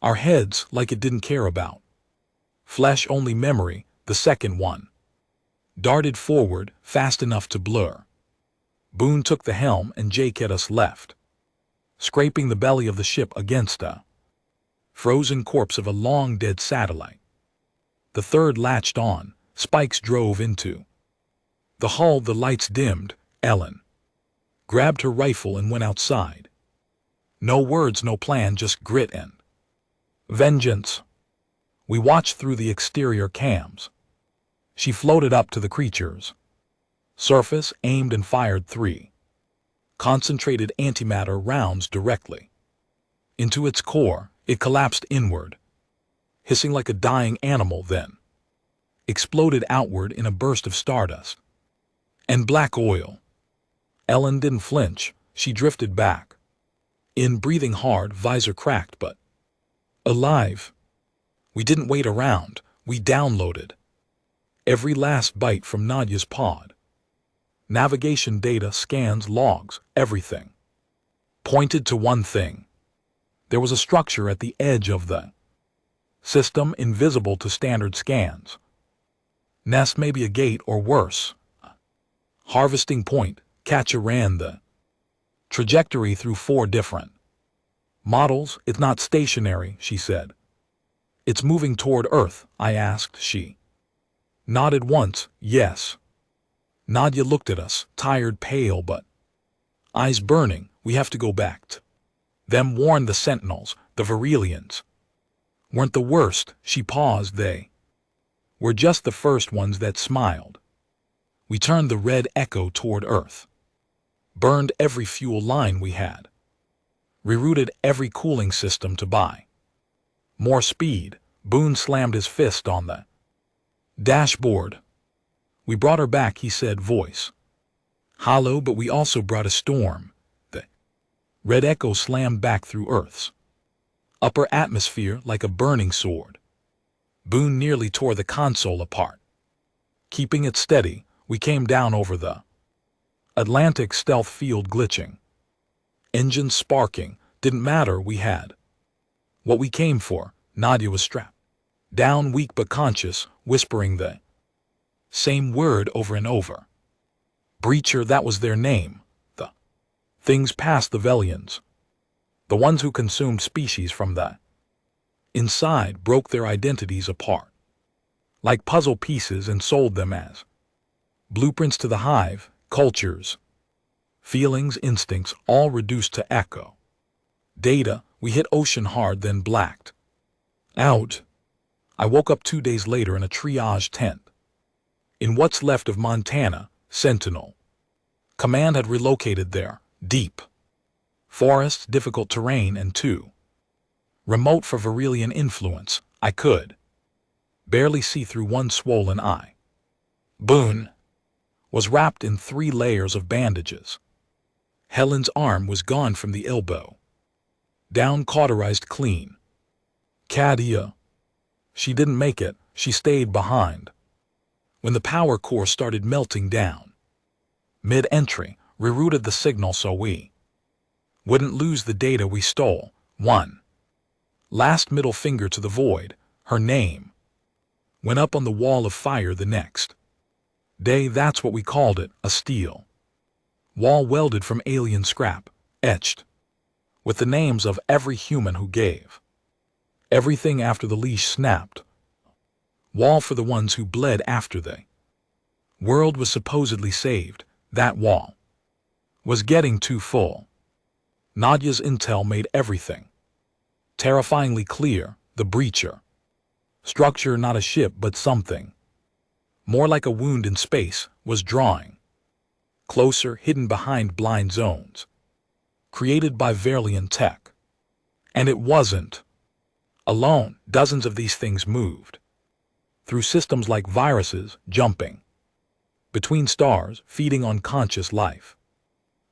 our heads, like it didn't care about flesh, only memory. The second one darted forward, fast enough to blur. Boone took the helm and Jake had us left, scraping the belly of the ship against a frozen corpse of a long-dead satellite. The third latched on. Spikes drove into the hull. The lights dimmed. Ellen grabbed her rifle and went outside. No words, no plan, just grit and vengeance. We watched through the exterior cams. She floated up to the creature's surface, aimed and fired 3 concentrated antimatter rounds directly into its core. It collapsed inward, hissing like a dying animal, then exploded outward in a burst of stardust and black oil. Ellen didn't flinch. She drifted back, breathing hard, visor cracked, but alive. We didn't wait around. We downloaded every last byte from Nadia's pod. Navigation data, scans, logs, everything pointed to one thing. There was a structure at the edge of the system, invisible to standard scans. Nest, maybe a gate, or worse, a harvesting point. Katja ran the trajectory through 4 different models. It's not stationary, she said. It's moving toward Earth, I asked. She nodded once, yes. Nadia looked at us, tired, pale, but eyes burning. We have to go back to them, warned the Sentinels. The Virelians weren't the worst. She paused. They were just the first ones that smiled. We turned the red Echo toward Earth, burned every fuel line we had, rerouted every cooling system to buy more speed. Boone slammed his fist on the dashboard. We brought her back, he said, voice hollow, but we also brought a storm. The red Echo slammed back through Earth's upper atmosphere like a burning sword. Boone nearly tore the console apart. Keeping it steady, we came down over the Atlantic stealth field, glitching, engines sparking. Didn't matter, we had what we came for. Nadia was strapped down, weak but conscious, whispering the same word over and over. Breacher, that was their name. The things past the Velians, the ones who consumed species from the inside, broke their identities apart like puzzle pieces and sold them as blueprints to the hive. Cultures, feelings, instincts, all reduced to echo. Data. We hit ocean hard, then blacked out. I woke up 2 days later in a triage tent in what's left of Montana. Sentinel Command had relocated there. Deep forests, difficult terrain, and too remote for Virelian influence. I could barely see through one swollen eye. Boone was wrapped in 3 layers of bandages. Helen's arm was gone from the elbow down, cauterized clean. Kadia, she didn't make it. She stayed behind when the power core started melting down. Mid-entry, rerouted the signal so we wouldn't lose the data we stole. One last middle finger to the void. Her name went up on the wall of fire the next day. That's what we called it, a steel wall welded from alien scrap, etched with the names of every human who gave everything after the leash snapped. Wall for the ones who bled after the world was supposedly saved. That wall was getting too full. Nadia's intel made everything terrifyingly clear. The breacher structure, not a ship but something more like a wound in space, was drawing closer, hidden behind blind zones created by Virelian tech. And it wasn't alone. Dozens of these things moved through systems like viruses, jumping between stars, feeding on conscious life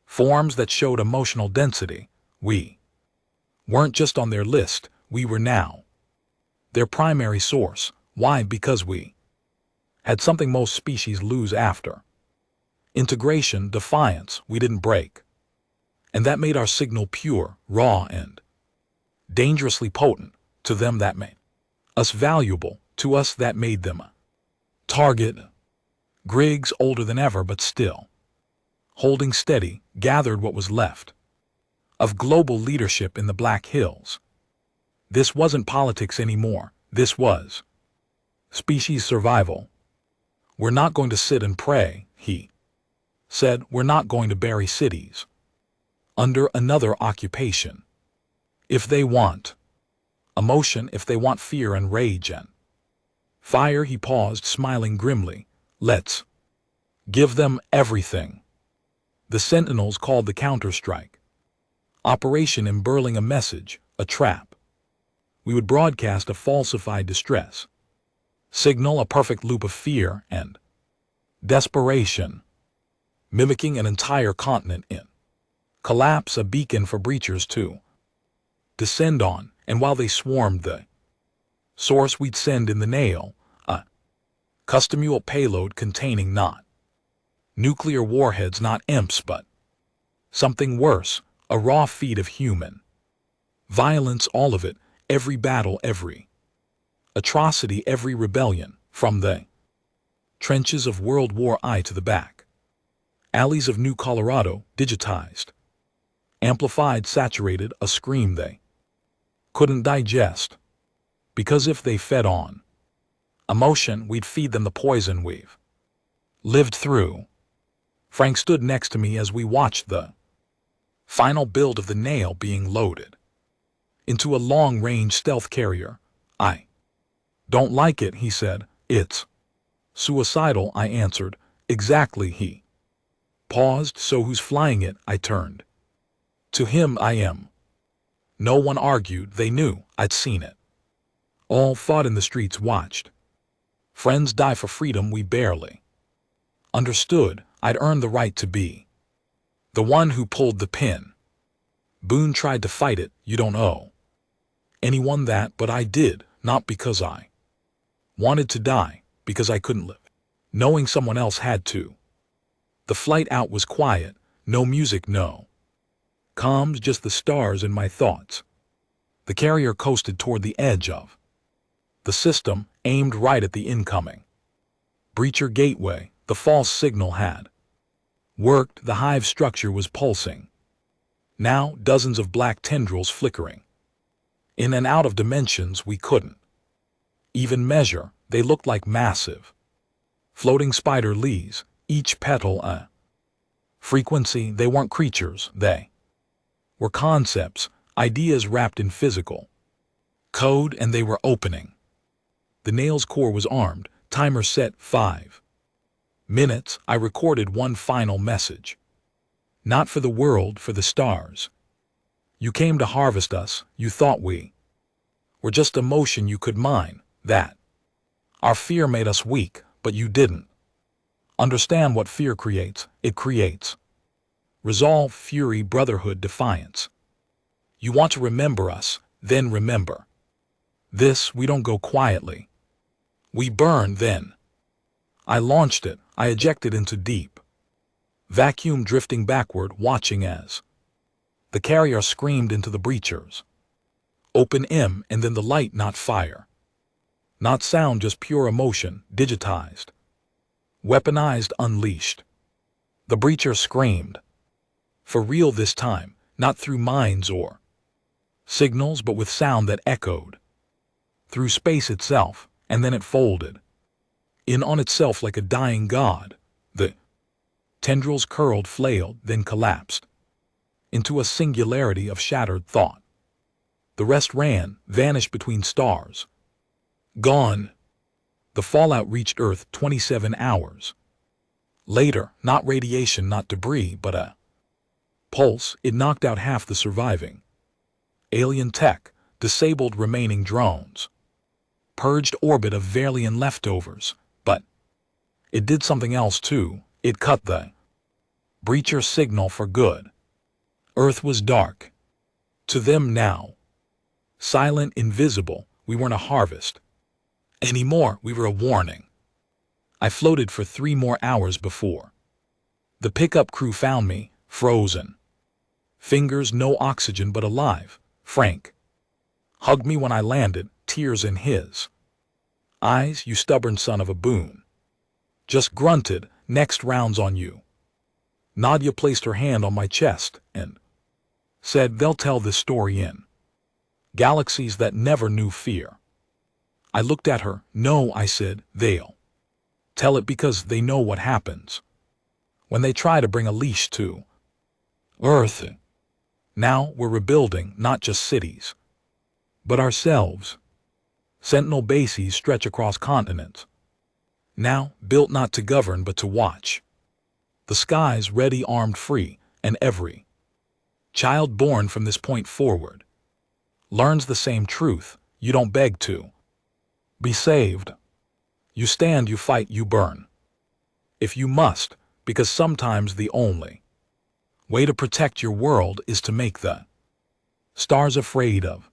forms that showed emotional density. We weren't just on their list, we were now their primary source. Why? Because we had something most species lose after integration: defiance. We didn't break, and that made our signal pure, raw, and dangerously potent. To them, that made us valuable. To us, that made them a target. Griggs, older than ever but still holding steady, gathered what was left of global leadership in the Black Hills. This wasn't politics anymore. This was species survival. We're not going to sit and pray, he said. We're not going to bury cities under another occupation. If they want emotion, if they want fear and rage and fire, he paused, smiling grimly, let's give them everything. The Sentinels called the counterstrike Operation Imburling, a message, a trap. We would broadcast a falsified distress signal, a perfect loop of fear and desperation, mimicking an entire continent in collapse, a beacon for breachers to descend on. And while they swarmed the source, we'd send in the nail, a custom payload containing not nuclear warheads, not imps, but something worse, a raw feed of human violence. All of it, every battle, every atrocity, every rebellion, from the trenches of World War I to the back Alleys of New Colorado, digitized. Amplified, saturated, a scream they couldn't digest. Because if they fed on emotion, we'd feed them the poison we've lived through. Frank stood next to me as we watched the final build of the nail being loaded into a long-range stealth carrier. I don't like it, he said. It's suicidal, I answered. Exactly, he paused. So who's flying it? I turned to him. I am. No one argued. They knew I'd seen it. All fought in the streets, watched friends die for freedom we barely understood. I'd earned the right to be the one who pulled the pin. Boone tried to fight it. You don't owe anyone that, but I did, not because I wanted to die, because I couldn't live knowing someone else had to. The flight out was quiet, no music, no comms, just the stars in my thoughts. The carrier coasted toward the edge of the system, aimed right at the incoming breacher gateway. The false signal had worked. The hive structure was pulsing. Now dozens of black tendrils flickering in and out of dimensions we couldn't even measure. They looked like massive floating spider leaves, each petal a frequency. They weren't creatures, they were concepts, ideas wrapped in physical code, and they were opening. The nail's core was armed, timer set 5 minutes. I recorded one final message. Not for the world, for the stars. You came to harvest us. You thought we were just emotion you could mine, that our fear made us weak, but you didn't understand what fear creates. It creates resolve, fury, brotherhood, defiance. You want to remember us, then remember this. We don't go quietly. We burn. Then I launched it. I ejected into deep vacuum, drifting backward, watching as the carrier screamed into the breachers. Open M, and then the light, not fire, not sound, just pure emotion, digitized, weaponized, unleashed. The breacher screamed. For real this time, not through minds or signals, but with sound that echoed through space itself, and then it folded in on itself like a dying god. The tendrils curled, flailed, then collapsed into a singularity of shattered thought. The rest ran, vanished between stars. Gone. The fallout reached Earth 27 hours later. Not radiation, not debris, but a pulse. It knocked out half the surviving alien tech, disabled remaining drones, purged orbit of Verlian leftovers. But it did something else too. It cut the breacher signal for good. Earth was dark. To them now. Silent, invisible. We weren't a harvest anymore. We were a warning. I floated for 3 more hours before the pickup crew found me, frozen. Fingers, no oxygen, but alive. Frank hugged me when I landed, tears in his eyes. You stubborn son of a Boone. Just grunted, next round's on you. Nadia placed her hand on my chest and said, they'll tell this story in galaxies that never knew fear. I looked at her. No, I said, they'll tell it because they know what happens when they try to bring a leash to Earth. Now we're rebuilding not just cities, but ourselves. Sentinel bases stretch across continents. Now built not to govern but to watch. The skies ready, armed, free, and every child born from this point forward learns the same truth. You don't beg to be saved. You stand, you fight, you burn. If you must, because sometimes the only way to protect your world is to make the stars afraid of